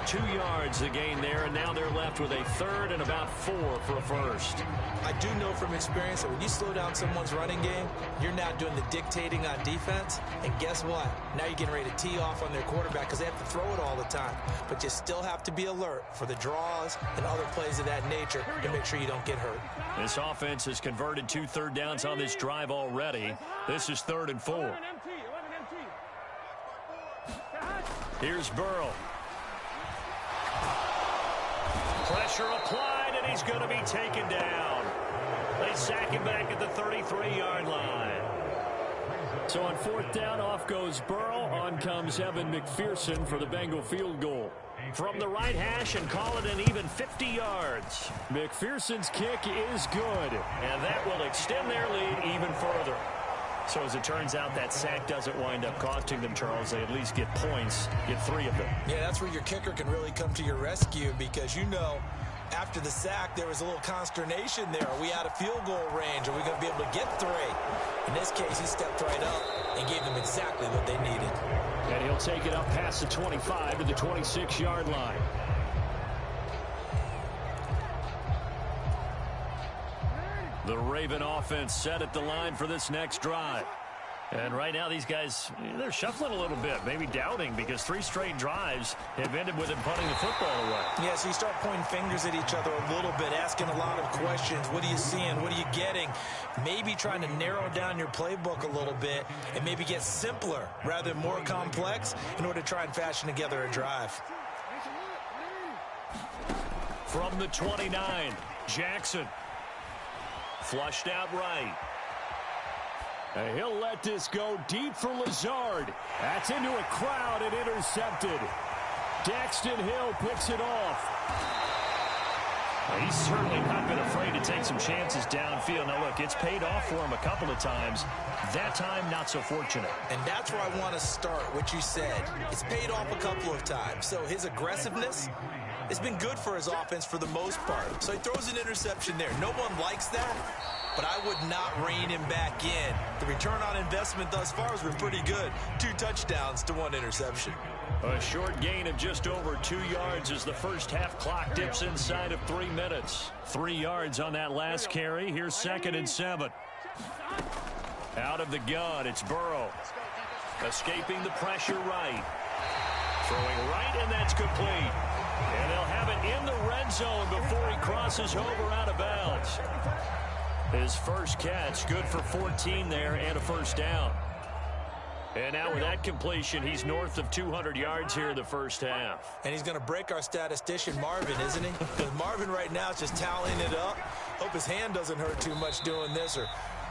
2 yards the gain there, and now they're left with a 3rd and about 4 for a first. I do know from experience that when you slow down someone's running game, you're now doing the dictating on defense, and guess what? Now you're getting ready to tee off on their quarterback because they have to throw it all the time. But you still have to be alert for the draws and other plays of that nature to make sure you don't get hurt. This offense has converted 2 third downs on this drive already. This is 3rd and 4. Here's Burrow. Pressure applied, and he's going to be taken down. They sack him back at the 33-yard line. So on 4th down, off goes Burrow. On comes Evan McPherson for the Bengal field goal. From the right hash and call it an even 50 yards. McPherson's kick is good, and that will extend their lead even further. So as it turns out, that sack doesn't wind up costing them, Charles. They at least get points, get 3 of them. Yeah, that's where your kicker can really come to your rescue because, you know, after the sack, there was a little consternation there. Are we out of field goal range? Are we going to be able to get 3? In this case, he stepped right up and gave them exactly what they needed. And he'll take it up past the 25 to the 26-yard line. The Raven offense set at the line for this next drive. And right now these guys, they're shuffling a little bit, maybe doubting because 3 straight drives have ended with them punting the football away. Yeah, so you start pointing fingers at each other a little bit, asking a lot of questions. What are you seeing? What are you getting? Maybe trying to narrow down your playbook a little bit and maybe get simpler rather than more complex in order to try and fashion together a drive. From the 29, Jackson. Flushed out right. And he'll let this go deep for Lazard. That's into a crowd and intercepted. Daxton Hill picks it off. Well, he's certainly not been afraid to take some chances downfield. Now, look, it's paid off for him a couple of times. That time, not so fortunate. And that's where I want to start, what you said. It's paid off a couple of times. So his aggressiveness, it's been good for his offense for the most part. So he throws an interception there. No one likes that, but I would not rein him back in. The return on investment thus far has been pretty good. 2 touchdowns to 1 interception. A short gain of just over 2 yards as the first half clock dips inside of 3 minutes. 3 yards on that last carry. Here's 2nd and 7. Out of the gun, it's Burrow. Escaping the pressure right. Throwing right, and that's complete. And they'll have it in the red zone before he crosses over out of bounds. His first catch, good for 14 there and a first down. And now with that completion, he's north of 200 yards here in the first half. And he's going to break our statistician, Marvin, isn't he? Because Marvin right now is just tallying it up. Hope his hand doesn't hurt too much doing this or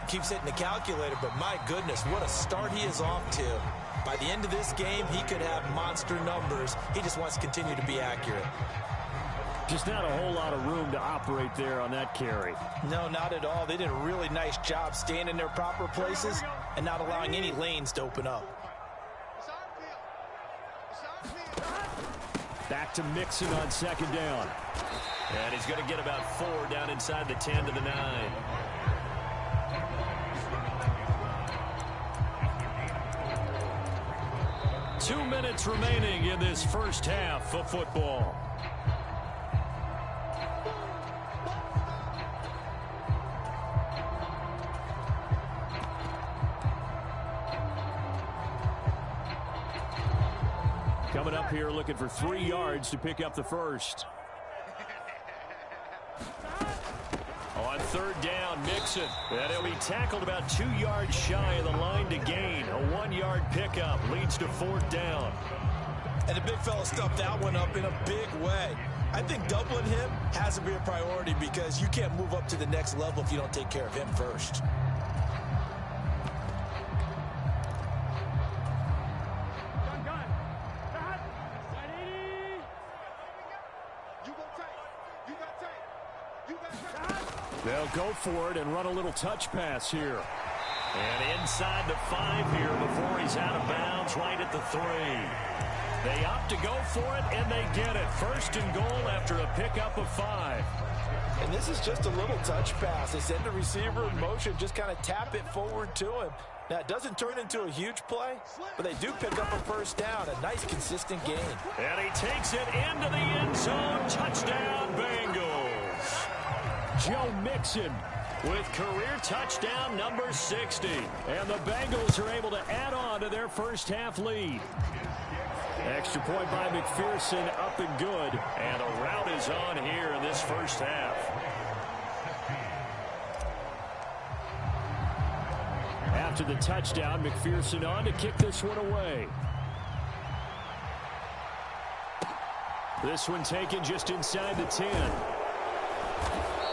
keeps hitting the calculator. But my goodness, what a start he is off to. By the end of this game, he could have monster numbers. He just wants to continue to be accurate. Just not a whole lot of room to operate there on that carry. No, not at all. They did a really nice job staying in their proper places and not allowing any lanes to open up. Back to Mixon on second down. And he's going to get about 4 down inside the 10 to the 9. Two minutes remaining in this first half of football. Coming up here looking for 3 yards to pick up the first. On third down, Mixon. And he'll be tackled about 2 yards shy of the line to gain. A 1-yard pickup leads to fourth down. And the big fella stuffed that one up in a big way. I think doubling him has to be a priority because you can't move up to the next level if you don't take care of him first. They'll go for it and run a little touch pass here. And inside the 5 here before he's out of bounds right at the 3. They opt to go for it, and they get it. First and goal after a pickup of 5. And this is just a little touch pass. They send the receiver in motion, just kind of tap it forward to him. Now, it doesn't turn into a huge play, but they do pick up a first down. A nice, consistent gain. And he takes it into the end zone. Touchdown, Bengals. Joe Mixon with career touchdown number 60. And the Bengals are able to add on to their first half lead. Extra point by McPherson, up and good. And a route is on here in this first half. After the touchdown, McPherson on to kick this one away. This one taken just inside the 10.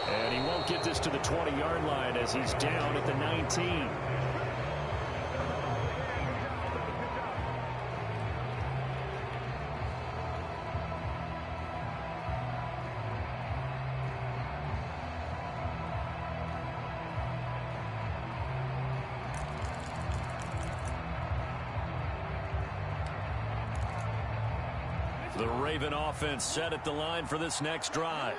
And he won't get this to the 20-yard line as he's down at the 19. The Raven offense set at the line for this next drive.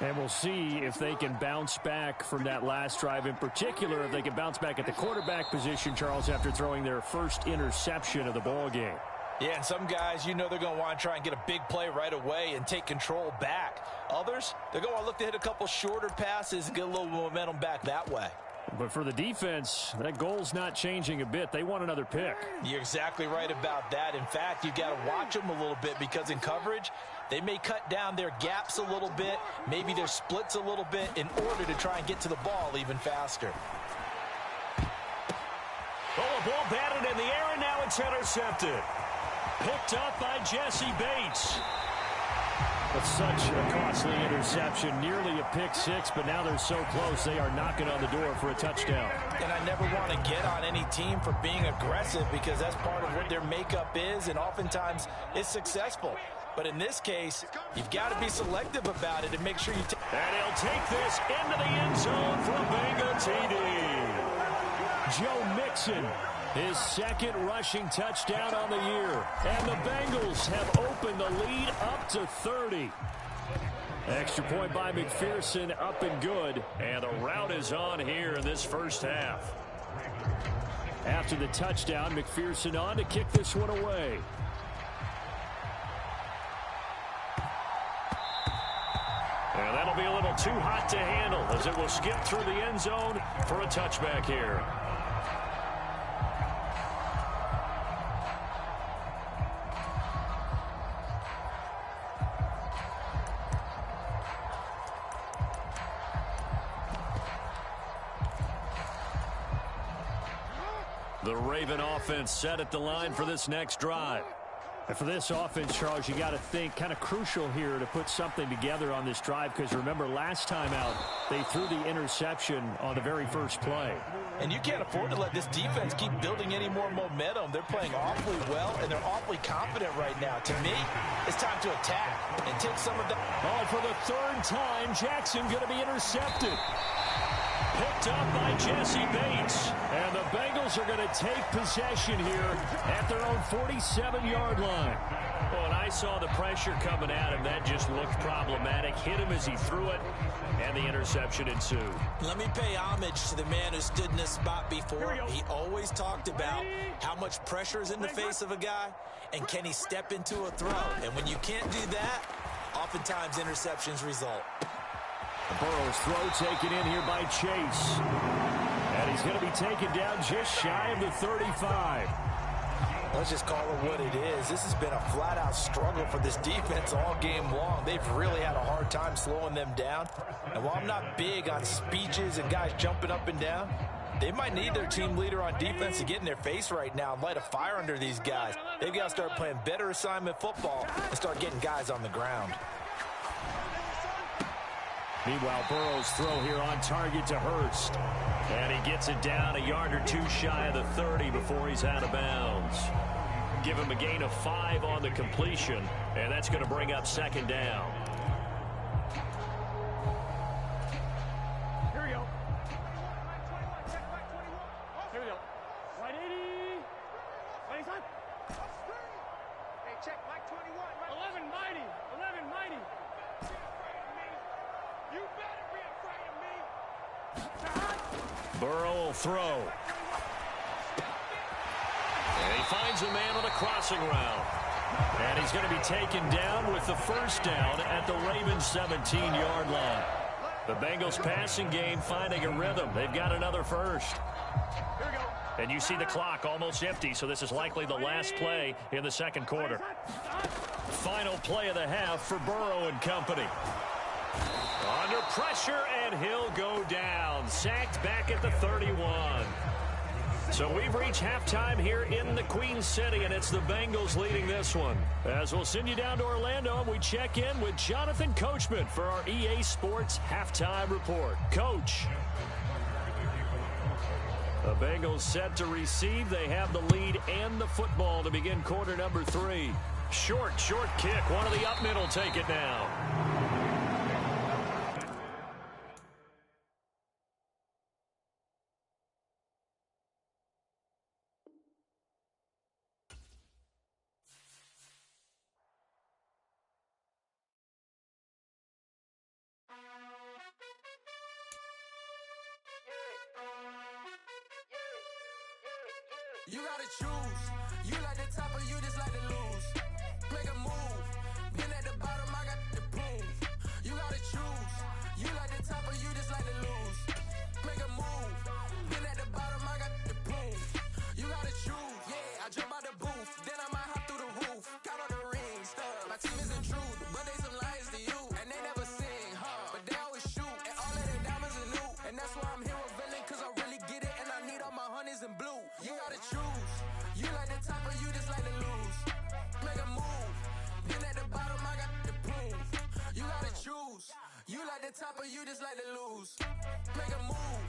And we'll see if they can bounce back from that last drive. In particular, if they can bounce back at the quarterback position, Charles, after throwing their first interception of the ball game. Yeah, and some guys, you know they're going to want to try and get a big play right away and take control back. Others, they're going to look to hit a couple shorter passes and get a little momentum back that way. But for the defense, that goal's not changing a bit. They want another pick. You're exactly right about that. In fact, you've got to watch them a little bit because in coverage, they may cut down their gaps a little bit, maybe their splits a little bit in order to try and get to the ball even faster. Oh, a ball batted in the air, and now it's intercepted. Picked up by Jesse Bates. But such a costly interception, nearly a pick six, but now they're so close they are knocking on the door for a touchdown. And I never want to get on any team for being aggressive because that's part of what their makeup is, and oftentimes it's successful. But in this case, you've got to be selective about it and make sure you take. And he'll take this into the end zone for a Bengal TD. Joe Mixon, his second rushing touchdown on the year. And the Bengals have opened the lead up to 30. Extra point by McPherson, up and good. And the route is on here in this first half. After the touchdown, McPherson on to kick this one away. And that'll be a little too hot to handle as it will skip through the end zone for a touchback here. The Raven offense set at the line for this next drive. And for this offense, Charles, you got to think kind of crucial here to put something together on this drive, because remember last time out they threw the interception on the very first play. And you can't afford to let this defense keep building any more momentum. They're playing awfully well, and they're awfully confident right now. To me, it's time to attack and take some of the... Oh, for the third time, Jackson going to be intercepted. Picked up by Jesse Bates. And the Bengals are going to take possession here at their own 47-yard line. Well, and I saw the pressure coming at him. That just looked problematic. Hit him as he threw it, and the interception ensued. Let me pay homage to the man who stood in this spot before. He always talked about how much pressure is in the face of a guy, and can he step into a throw. And when you can't do that, oftentimes interceptions result. Burrow's throw taken in here by Chase. And he's going to be taken down just shy of the 35. Let's just call it what it is. This has been a flat-out struggle for this defense all game long. They've really had a hard time slowing them down. And while I'm not big on speeches and guys jumping up and down, they might need their team leader on defense to get in their face right now and light a fire under these guys. They've got to start playing better assignment football and start getting guys on the ground. Meanwhile, Burrow's throw here on target to Hurst. And he gets it down a yard or two shy of the 30 before he's out of bounds. Give him a gain of 5 on the completion, and that's going to bring up second down. Here we go. Here we go. Right 80. Right side. Hey, check. Mike 21. 11 mighty. 11 mighty. You better be afraid of me. Burrow will throw. And he finds a man on a crossing route. And he's going to be taken down with the first down at the Ravens' 17-yard line. The Bengals passing game finding a rhythm. They've got another first. Here we go. And you see the clock almost empty, so this is likely the last play in the second quarter. Final play of the half for Burrow and company. Under pressure, and he'll go down. Sacked back at the 31. So we've reached halftime here in the Queen City, and it's the Bengals leading this one. As we'll send you down to Orlando, and we check in with Jonathan Coachman for our EA Sports Halftime Report. Coach. The Bengals set to receive. They have the lead and the football to begin quarter number 3. Short kick. One of the up middle take it now. You gotta choose. You like the top or you just like to lose. Make a move. Been at the bottom, I got the boom. You gotta choose. You like the top or you just like to lose. Make a move. Been at the bottom, I got the boom. You gotta choose. Yeah, I jump out the booth. Then I might hop through the roof. Count on the rings. My team isn't true, but they some liars to you. And they never sing, but they always shoot. And all of their diamonds are new. And that's why I'm here with villain, cause I really get it. And I need all my honeys in blue. You gotta choose. You like the top or you just like to lose. Make a move. Been at the bottom, I got the boom. You gotta choose. You like the top or you just like to lose. Make a move.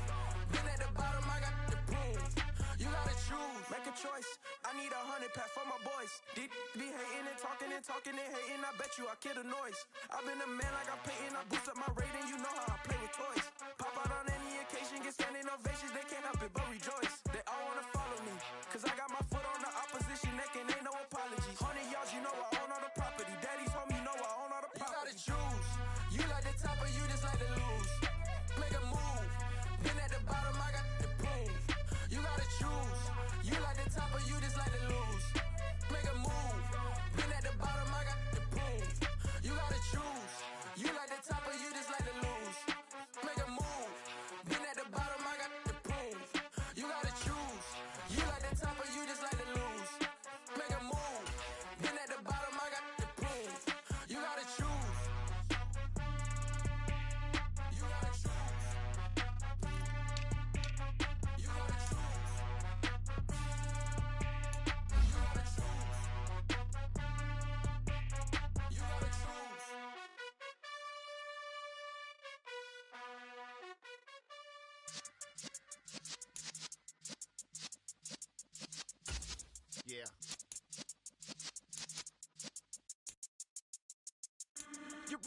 Been at the bottom, I got the boom. You gotta choose. Make a choice. I need 100 pack for my boys. Deep be hating and talking and hating. I bet you I kill the noise. I've been a man like I'm painting. I boost up my rating. You know how I play with toys. Pop out on any occasion, get standing ovations. They can't help it but rejoice. They all wanna follow me, cause I got my foot on the opposition neck and ain't no apologies. 100 yards, you know I own all the property. Daddy's home, you know I own all the property. You gotta choose. You like the top or you just like to lose. Make a move. Been at the bottom, I got the boom. You gotta choose. You like the top or you just like to lose. Make a move. Been at the bottom, I got the boom. You gotta choose. You like the top or you just like to lose. Make a move. Been at the bottom, I got the boom. You gotta choose. You like the top or you just like to lose. Make a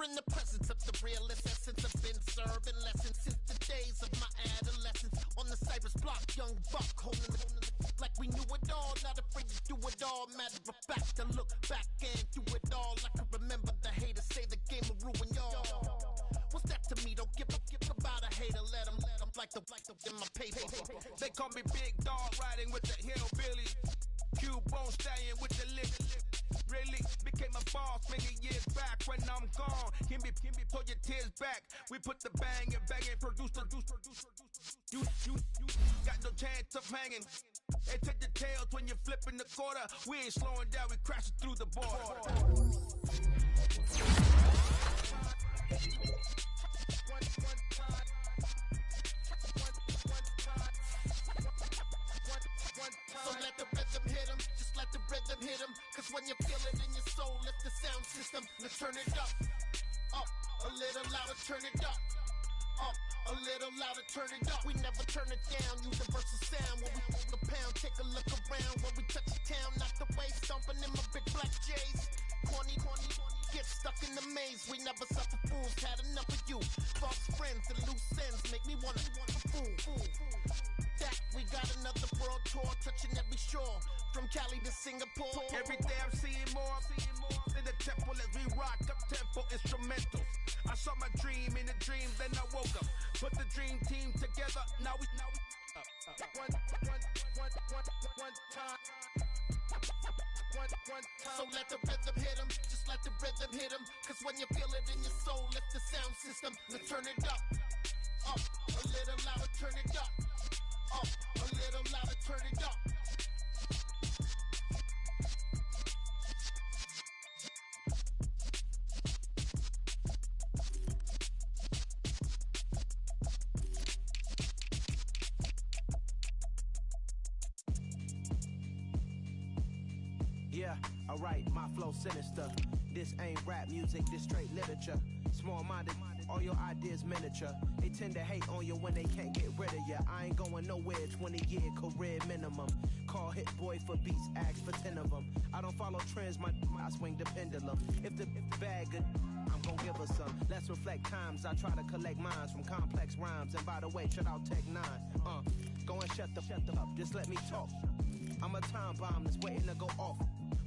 in the presence of the realest essence. I've been serving lessons since the days of my adolescence. On the Cypress block, young buck, holding the like we knew it all. Not afraid to do it all. Matter of fact, to look back and do it all. I can remember the haters say the game will ruin y'all. What's that to me? Don't give about a hater. Let them like the in my paper. They call me Big Dog, riding with the hillbillies. Cubone stallion with the lip. Really became a boss many years back. When I'm gone, can be pull your tears back. We put the bang and produce. You got no chance of hanging. They take the tails when you're flipping the quarter. We ain't slowing down, we crashing through the border. So let the rhythm hit him, just let the rhythm hit him. Cause when you feel it in your soul, lift the sound system. Let's turn it up, a little louder, turn it up, a little louder, turn it up. We never turn it down, universal sound. When we hold the pound, take a look around. When we touch the town, knock the way, stomping in my big black J's. Corny, get stuck in the maze. We never suffer fools, had enough of you. False friends and loose ends make me wanna fool. That we got another world tour, touching every shore, from Cali to Singapore. Every day I'm seeing more in the temple as we rock up tempo instrumentals. I saw my dream in a dream, then I woke up. Put the dream team together, now we one time. So let the rhythm hit him, just let the rhythm hit him. Cause when you feel it in your soul, lift the sound system. Let's turn it up, a little louder, turn it up, a little louder, turn it up. Yeah, alright, my flow sinister. This ain't rap music, this straight literature. Small-minded, all your ideas miniature. They tend to hate on you when they can't get rid of you. I ain't going nowhere, 20-year career minimum. Call Hit Boy for beats, ask for 10 of them. I don't follow trends, I swing the pendulum. If the bag good, I'm gon' give her some. Let's reflect times, I try to collect minds from complex rhymes. And by the way, shut out Tech 9. Go and shut the up, just let me talk. I'm a time bomb that's waiting to go off.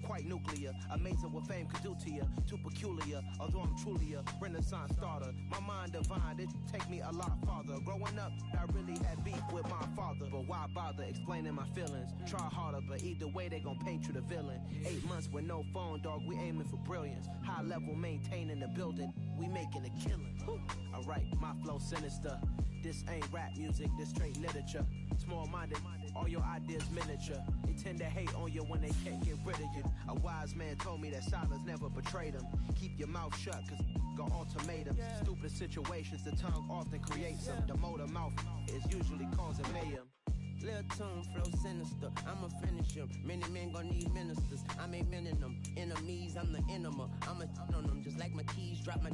Quite nuclear, amazing what fame could do to you. Too peculiar, although I'm truly a renaissance starter. My mind divine, it take me a lot farther. Growing up, I really had beef with my father. But why bother explaining my feelings? Try harder, but either way they gon' paint you the villain. 8 months with no phone, dog, we aiming for brilliance. High level maintaining the building, we making a killing. Alright, my flow sinister. This ain't rap music, this straight literature. Small-minded, all your ideas miniature. They tend to hate on you when they can't get rid of you. A wise man told me that silence never betrayed him. Keep your mouth shut, cause got ultimatums. Stupid situations, the tongue often creates them. The motor mouth is usually causing mayhem. Lil' tune, flow sinister, I'ma finish him. Many men gon' need ministers, I'm a men in them. Enemies, I'm the enema, I'ma on them. Just like my keys, drop my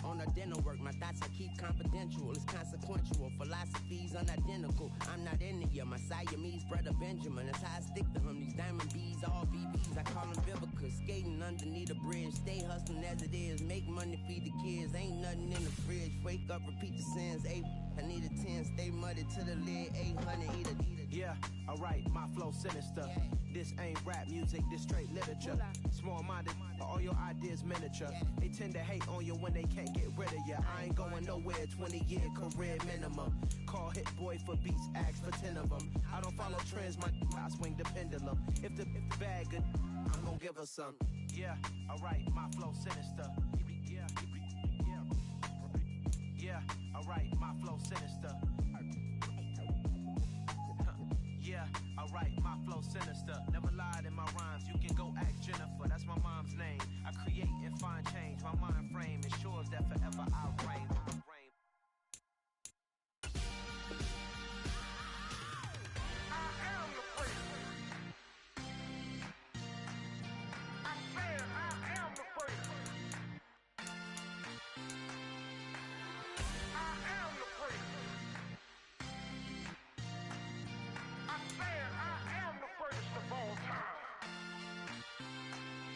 on a dinner work. My thoughts I keep confidential, it's consequential. Philosophies unidentical, I'm not in it yet. My Siamese brother Benjamin, that's how I stick to him. These diamond bees, all BBs, I call them Vivica. Skating underneath a bridge, stay hustling as it is. Make money, feed the kids, ain't nothing in the fridge. Wake up, repeat the sins, I need a 10, stay muddy to the lid, 800, eat a. Yeah, alright, my flow sinister. This ain't rap music, this straight literature. Small-minded, all your ideas miniature. They tend to hate on you when they can't get rid of you. I ain't going nowhere, 20-year career minimum. Call Hit Boy for beats, ask for 10 of them. I don't follow trends, I swing the pendulum. If the bag good, I'm gon' give her some. Yeah, alright, my flow sinister. Yeah, alright, my flow sinister. Yeah, alright, my flow sinister. Never lied in my rhymes, you can go ask Jennifer, that's my mom's name. I create and find change, my mind frame ensures that forever I'll reign.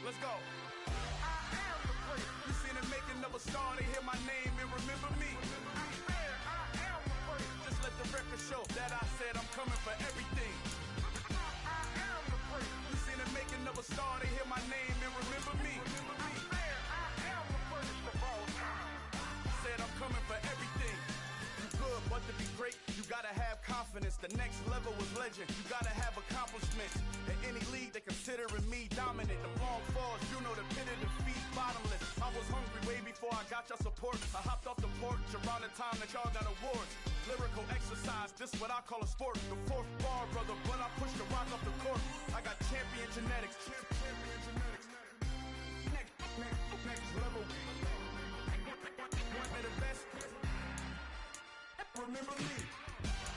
Let's go. I am the prince. You seen the making of a star, they hear my name and remember me. Just let the record show that I said I'm coming for everything. You seen the making of a star, they hear my name and remember me. Said I'm coming for everything. You good, but to be great, you gotta have confidence. The next level was legend. You gotta have accomplishments. In any league, they considering me dominant. The long falls, you know the pit of defeat, bottomless. I was hungry way before I got your support. I hopped off the porch around the time that y'all got awards. Lyrical exercise, this what I call a sport. The fourth bar, brother, but I pushed the rock off the court. I got champion genetics. Next level. One of the best. Remember me.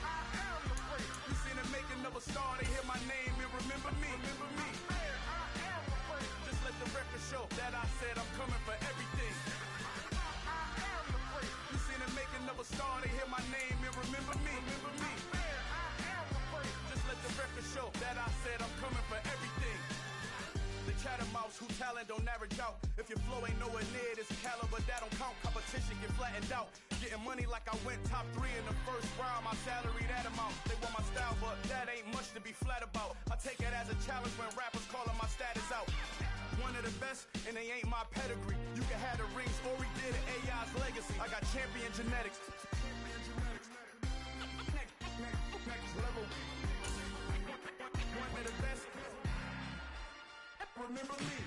I am the great. You seen the making of a star, they hear my name and remember me. Remember me. I am the great. Just let the record show that I said I'm coming for everything. I am the great. You seen the making of a star, they hear my name and remember me. Remember me. I am the great. Just let the record show that I said I'm coming for everything. The chattermouths who talent don't average out. If your flow ain't nowhere near this caliber, that don't count. Competition get flattened out. Getting money like I went top 3 in the first round. My salary that amount. They want my style, but that ain't much to be flat about. I take it as a challenge when rappers calling my status out. One of the best, and they ain't my pedigree. You can have the rings, or we did it, AI's legacy. I got champion genetics. Next level. One of the best. Remember me.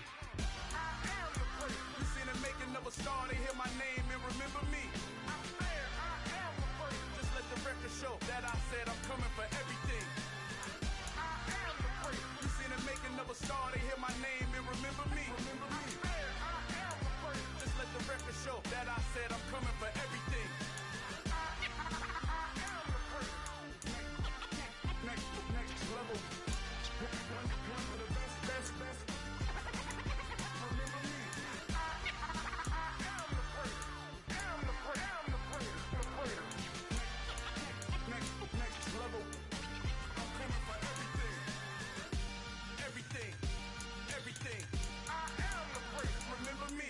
I am the great. You seen the making of a star, they hear my name and remember me. I am the great. Just let the record show that I said I'm coming for everything. I am the great. You seen the making of a star, they hear my name and remember me. Remember me. I am the great. Just let the record show that I said I'm coming for everything. I am the great. Next level. One of the best. Remember me. I am the great. I'm the great. Next level. I'm coming for everything. I am the great. Remember me.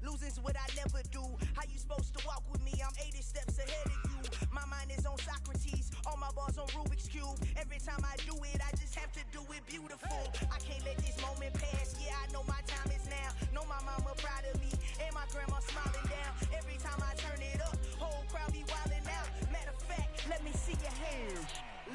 Losing's what I never do. How you supposed to walk with me? I'm 80 steps ahead of you. My mind is on Socrates, all my bars on Rubik's Cube. Every time I do it, I just have to do it beautiful. I can't let this moment pass. Yeah, I know my time is now. Know my mama proud of me, and my grandma smiling down. Every time I turn it up, whole crowd be wildin' out. Matter of fact, let me see your hands.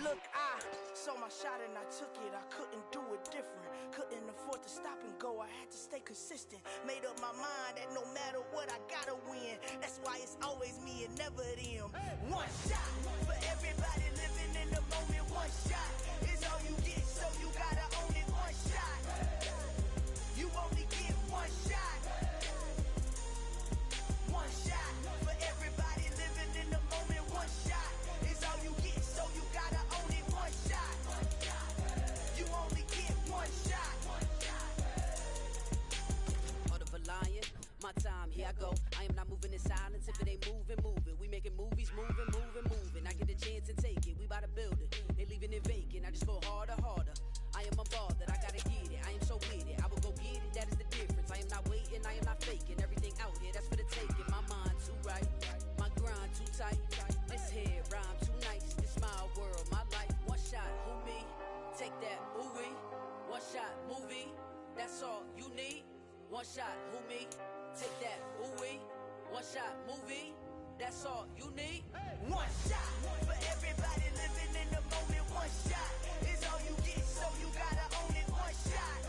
Look, I saw my shot and I took it. I couldn't do it different. Couldn't afford to stop and go. I had to stay consistent. Made up my mind that no matter what, I gotta win. That's why it's always me and never them. One shot for everybody living in the moment. One shot is all you get, so you gotta own it. One shot. You only get one shot. One shot for everybody living in the moment. One shot is all you get, so you gotta own it. One shot. You only get one shot. Heart of a lion, my time, here I go. I am not moving in silence. If it ain't moving, move it. We making movies, moving. I get a chance and take it. We bout to build it. They leaving it vacant. I just go harder. I am unbothered. I gotta get it. I am so with it. I will go get it. That is the difference. I am not waiting. I am not faking. Everything out here, that's for the taking. My mind too right. My grind too tight. This head rhyme too nice. This my world, my life. One shot, who me? Take that, ooh-wee. One shot, movie. That's all you need. One shot, who me? Take that, ooh-wee. One shot, movie. That's all you need. One shot for everybody living in the moment. One shot is all you get, so you gotta own it. One shot.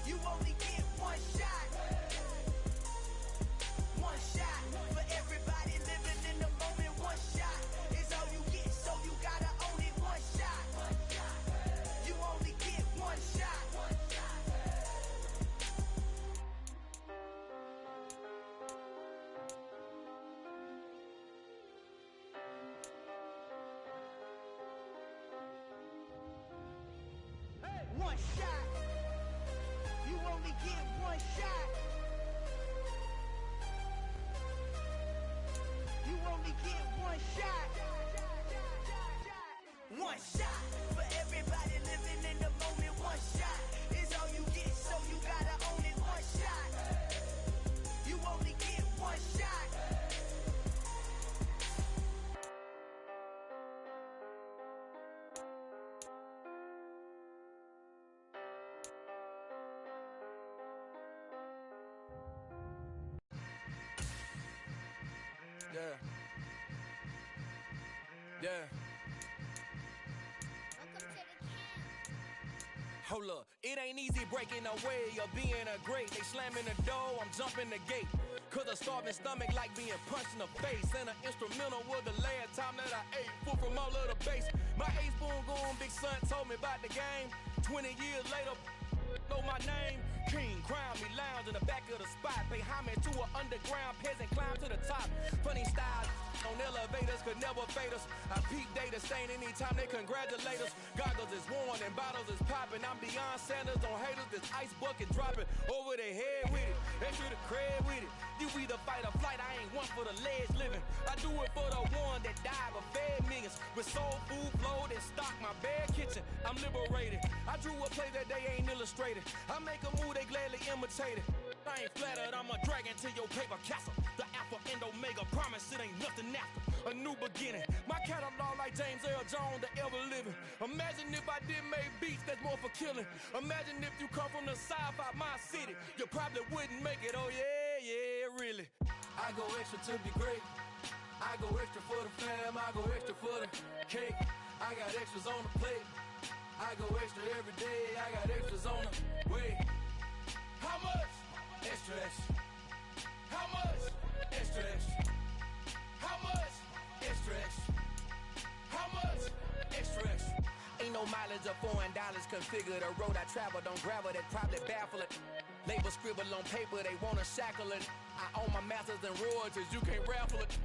You only get one shot. One shot for everybody living in the moment. One shot is all you get, so you gotta own it. One shot. You only get one shot. One shot. You only get one shot. shot. One shot for everybody living in the moment. One shot is all you get, so you gotta own it. One shot. You only get one shot. Yeah. Yeah. Hold up, it ain't easy breaking away or being a great. They slamming the door, I'm jumping the gate. Cause a starving stomach like being punched in the face. And an instrumental was the last time that I ate. Full from all of the bass. My ace boom goon, big son told me about the game. 20 years later, know my name. King, crown me, lounge in the back of the spot. Pay homage to an underground peasant, climb to the top. Funny style on elevators could never fade us. I peep data stain anytime they congratulate us. Goggles is worn and bottles is popping. I'm beyond Sanders on haters, this ice bucket dropping over their head with it. Extra the cred with it. You either fight or flight, I ain't one for the ledge living. I do it for the one that died but fed millions. With soul food flowed and stocked my bare kitchen. I'm liberated. I drew a play that they ain't illustrated. I make a move, they gladly imitate it. I ain't flattered, I'm a dragon to your paper castle. The Alpha and Omega, promise it ain't nothing after. A new beginning. My catalog like James Earl Jones, the ever living. Imagine if I did make beats that's more for killing. Imagine if you come from the south out my city. You probably wouldn't make it, oh yeah, yeah, really. I go extra to be great. I go extra for the fam, I go extra for the cake. I got extras on the plate. I go extra every day, I got extras on the way. How much? Extra, extra. How much? Extra, extra. How much? Extra, extra. How much? Extra, extra. Ain't no mileage of $4 configure the road I travel. Don't gravel that probably baffle it. Label scribble on paper, they wanna shackle it. I own my masters and royalties, you can't raffle it.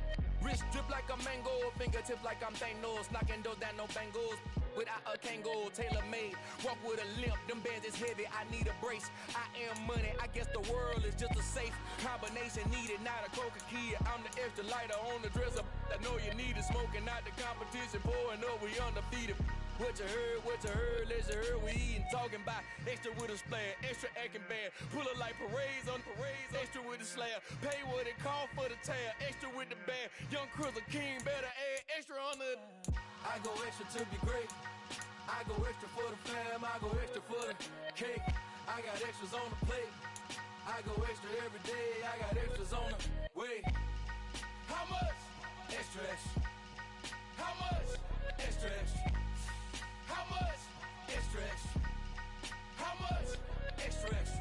Wrist drip like a mango, fingertips like I'm Thanos. Knocking doors down, no bangles. Without a Kango, tailor-made. Walk with a limp, them bands is heavy, I need a brace. I am money, I guess the world is just a safe combination needed, not a coca key. I'm the extra lighter on the dresser. I know you need it, smoking out the competition, pouring up, we undefeated. What you heard, let's you heard, we eating, talking about extra with a splash, extra acting bad, pull it like parades on parades, extra with the slab, pay what it cost for the tab, extra with the band, young Cruz a king, better add extra on the. I go extra to be great, I go extra for the fam, I go extra for the cake, I got extras on the plate, I go extra every day, I got extras on the way. How much? Extra, extra. How much? Extra, extra. How much? Extra, extra. How much? Extra, extra.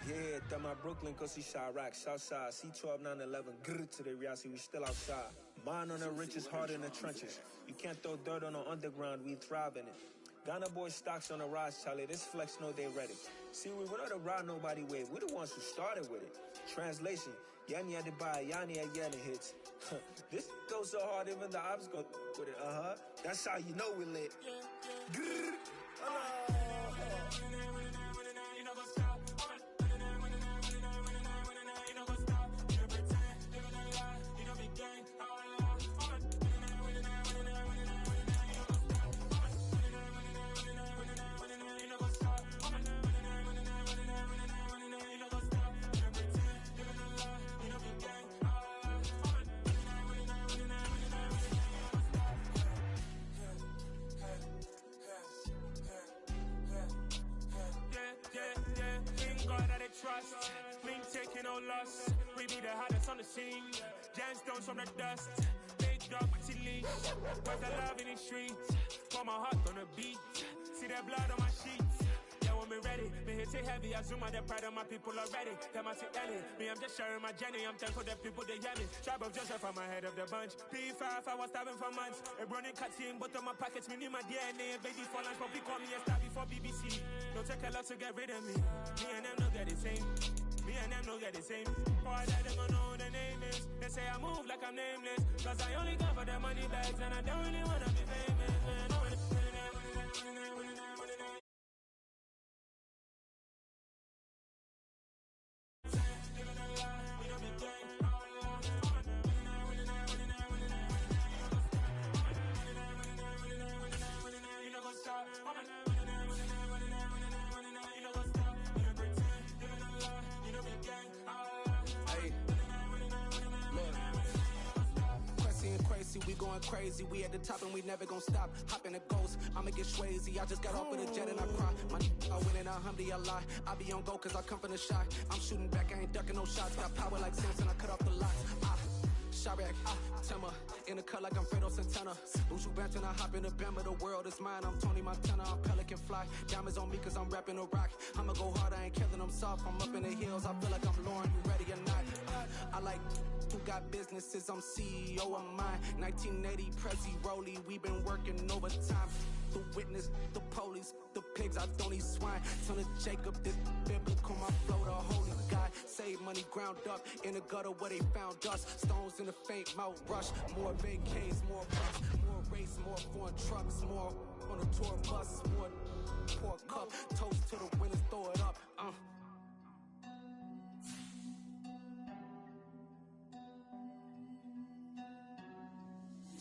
Yeah, that my Brooklyn, cause he Chirac, Southside, C12, 911, grrr to the Riasi, we still outside. Mine on the riches, heart in the trenches. You can't throw dirt on the underground, we thrive in it. Ghana boy stocks on the rise, Charlie, this flex know they ready. See, we not to ride nobody way, we the ones who started with it. Translation, Yani had to buy, Yani had Yanni hits. This goes so hard, even the ops go with it, That's how you know we lit. Grrr. Trust, clean taking no loss. We be the hardest on the scene. Gemstones from the dust. Big dog with leash. Where's the love in the streets? Pour my heart on the beat. See that blood on my sheets. Yeah, when we ready, me hit it heavy. I zoom out the pride of my people already. Them I see Ellie. Me, I'm just sharing my journey. I'm thankful that people they hear me. Tribe of Joseph, I'm ahead of the bunch. P5, I was starving for months. A running cutscene, but on my pockets, me need my DNA. Baby for lunch, but we call me a star before BBC. Don't take a lot to get rid of me. Me and them don't get the same. Me and them don't get the same. Boy, that them gonna know who the name is. They say I move like I'm nameless. Cause I only come for the money bags and I don't really wanna be famous, man. going crazy. We at the top and we never gonna stop. Hop in a ghost, I'ma get swayzy. I just got off with a jet and I cry. My I win in a Humvee, I lie. I be on go cause I come from the shot. I'm shooting back, I ain't ducking no shots. Got power like Samson, I cut off the locks. Chirac, Timmer, in the cut like I'm Fredo Santana. Buju Banton, I hop in the Bama, the world is mine. I'm Tony Montana, I'm Pelican Fly. Diamonds on me cause I'm rapping a rock. I'ma go hard, I ain't killing them soft. I'm up in the hills, I feel like I'm Lauren, you ready or not? I like who got businesses, I'm CEO of mine. 1980, Prezi Rolly, we been working overtime. The witness, the police, the pigs, I don't eat swine. Son of Jacob, this biblical, my flow, the holy God. Save money ground up in the gutter where they found us. Stones in the faint mouth rush. More vacays, more bucks, more race, more foreign trucks, more on a tour bus, more pour cup. Toast to the winners, throw it up.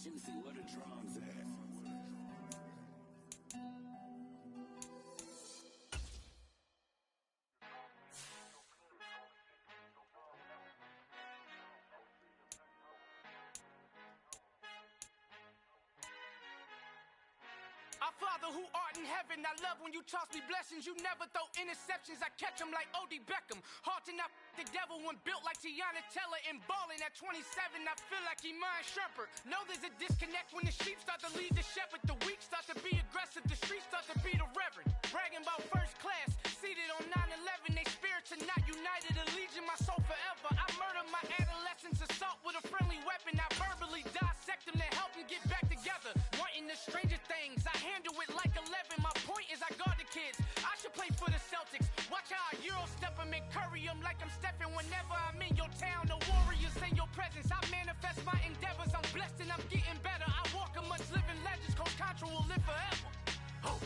Juicy, what a drums at? Our Father who art in heaven, I love when you toss me blessings. You never throw interceptions, I catch them like O.D. Beckham. Hard to not the devil when built like Tiana Teller and balling at 27, I feel like Iman Shumpert. Know there's a disconnect when the sheep start to lead the shepherd. The weak start to be aggressive, the streets start to be the reverend. Bragging about first class, seated on 9/11. They spirits are not united, a legion, my soul forever. I murder my adolescence, assault with a friendly weapon. I verbally dissect them to help them get back together. Wanting the stranger things, I handle it like 11. My point is I guard the kids. I should play for the Celtics. Watch how I Euro step them and curry them like I'm Stephen. Whenever I'm in your town, the warriors in your presence. I manifest my endeavors. I'm blessed and I'm getting better. I walk amongst living legends. Coach Contra will live forever. Oh.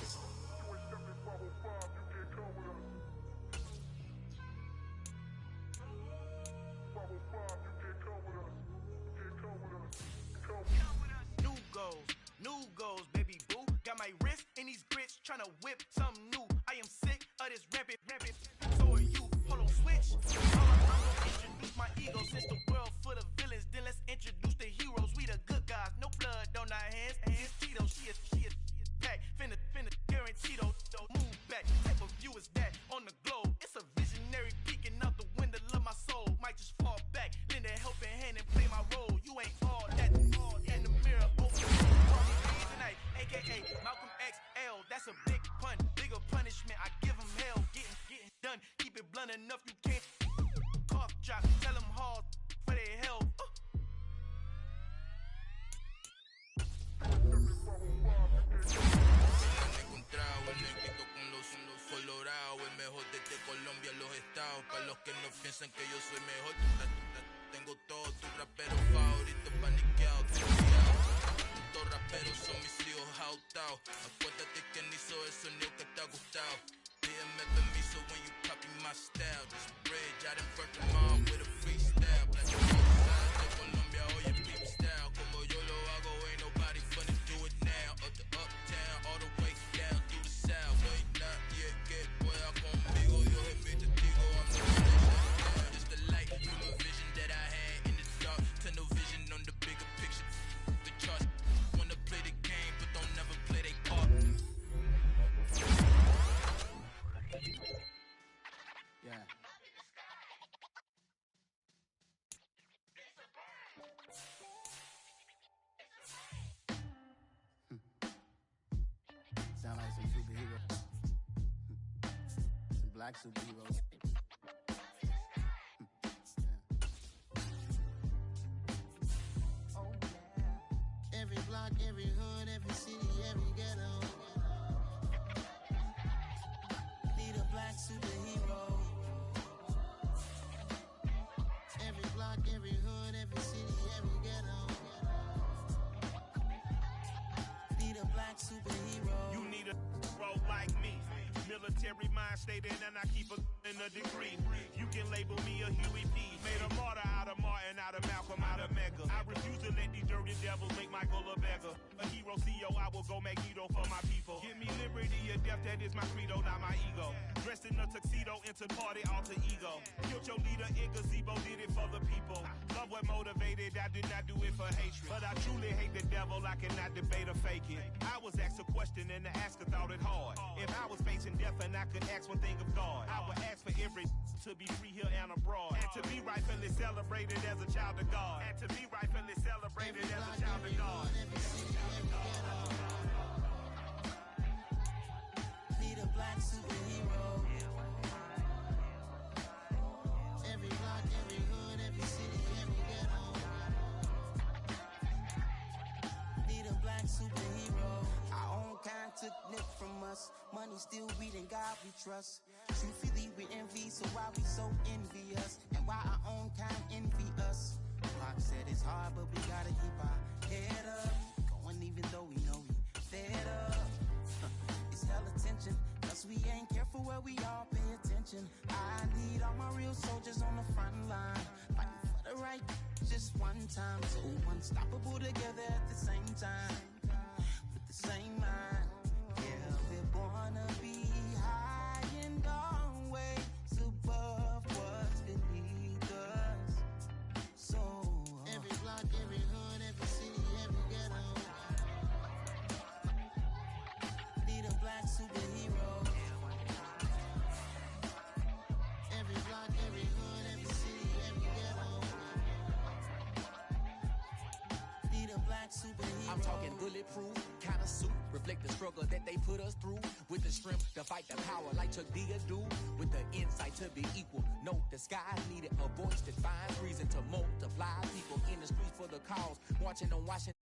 New goals, baby boo. Got my wrist in these grits, tryna whip something new. I am sick of this rampant. So are you. Hold on, switch. I'm gonna introduce my ego. Since the world full of villains, then let's introduce the heroes. We the good guys, no blood on our hands. Hands Cheetos, she is pack. Finna guarantee though. Move back. Type of view is that on the globe? It's a visionary peeking out the window of my soul. Might just fall back, lend a helping hand and play my role. You ain't all that. In the mirror, open. AKA Malcolm XL, that's a big pun, bigger punishment. I give him hell, getting done. Keep it blunt enough, you can't cough drop. Tell them hard for their hell. Encontrado el negrito con los colorados, el mejor desde Colombia, los estados. Para los que no piensan que yo soy mejor, tengo todos tus raperos favoritos paniqueados. Estos raperos son mis hijos jautados. Acuérdate quién hizo el sonido que te ha gustado. Pídeme permiso when you copy my style. This bridge, I done burnt them all with a freestyle. Black and white de Colombia, oye, peep style. Como yo lo hago, ain't nobody funny, do it now. Up the uptown, all the way down through the south. No hay nadie que pueda conmigo. Yo soy mi testigo, I'm the one. Just the light from a vision that I had in the dark. Tunnel vision on the bigger picture. The charts. Play the game, but don't never play their part. Yeah. Sound like some superheroes. Some black superheroes. Every block, every hood, every city, every ghetto. Need a black superhero. Every block, every hood, every city, every ghetto. Need a black superhero. You need a role like me. Military mind stated, and I keep in a degree. You can label me a Huey P. Made a martyr out of martyr. Martin, out of Malcolm, out of Mecca. I refuse to let these dirty devils make Michael a beggar. A hero CEO, I will go Magneto for my people. Give me liberty or death, that is my credo, not my ego. Dressed in a tuxedo, into party, alter ego. Killed your leader in gazebo, did it for the people. Love what motivated, I did not do it for hatred. But I truly hate the devil, I cannot debate or fake it. I was asked a question and the asker thought it hard. If I was facing death and I could ask one thing of God, I would ask for every to be free here and abroad. And to be rightfully celebrated as a child of God. And to be rightfully celebrated as a child of God. Need a black superhero. Every block, every hood, every city, every ghetto. Need a black superhero. Our own kind took nip from us. Money still reading, God we trust. Truthfully we envy, so why we so envious? And why our own kind envy us? Pac said it's hard, but we gotta keep our head up. Going even though we know we fed up. It's hell attention, cause we ain't careful where we all pay attention. I need all my real soldiers on the front line, fighting for the right just one time. So unstoppable together at the same time, with the same mind. Yeah, we're born to be high and always above what's beneath us. So every block, every hood, every city, every ghetto. Need a black superhero. Every block, every hood, every city, every ghetto. Need a black superhero. I'm talking bulletproof, kind of suit, reflect the struggle that they put us through. With the strength to fight the power like Chuck D do. With the insight to be equal. Note the skies needed a voice that finds reason to multiply. People in the streets for the cause, marching on Washington.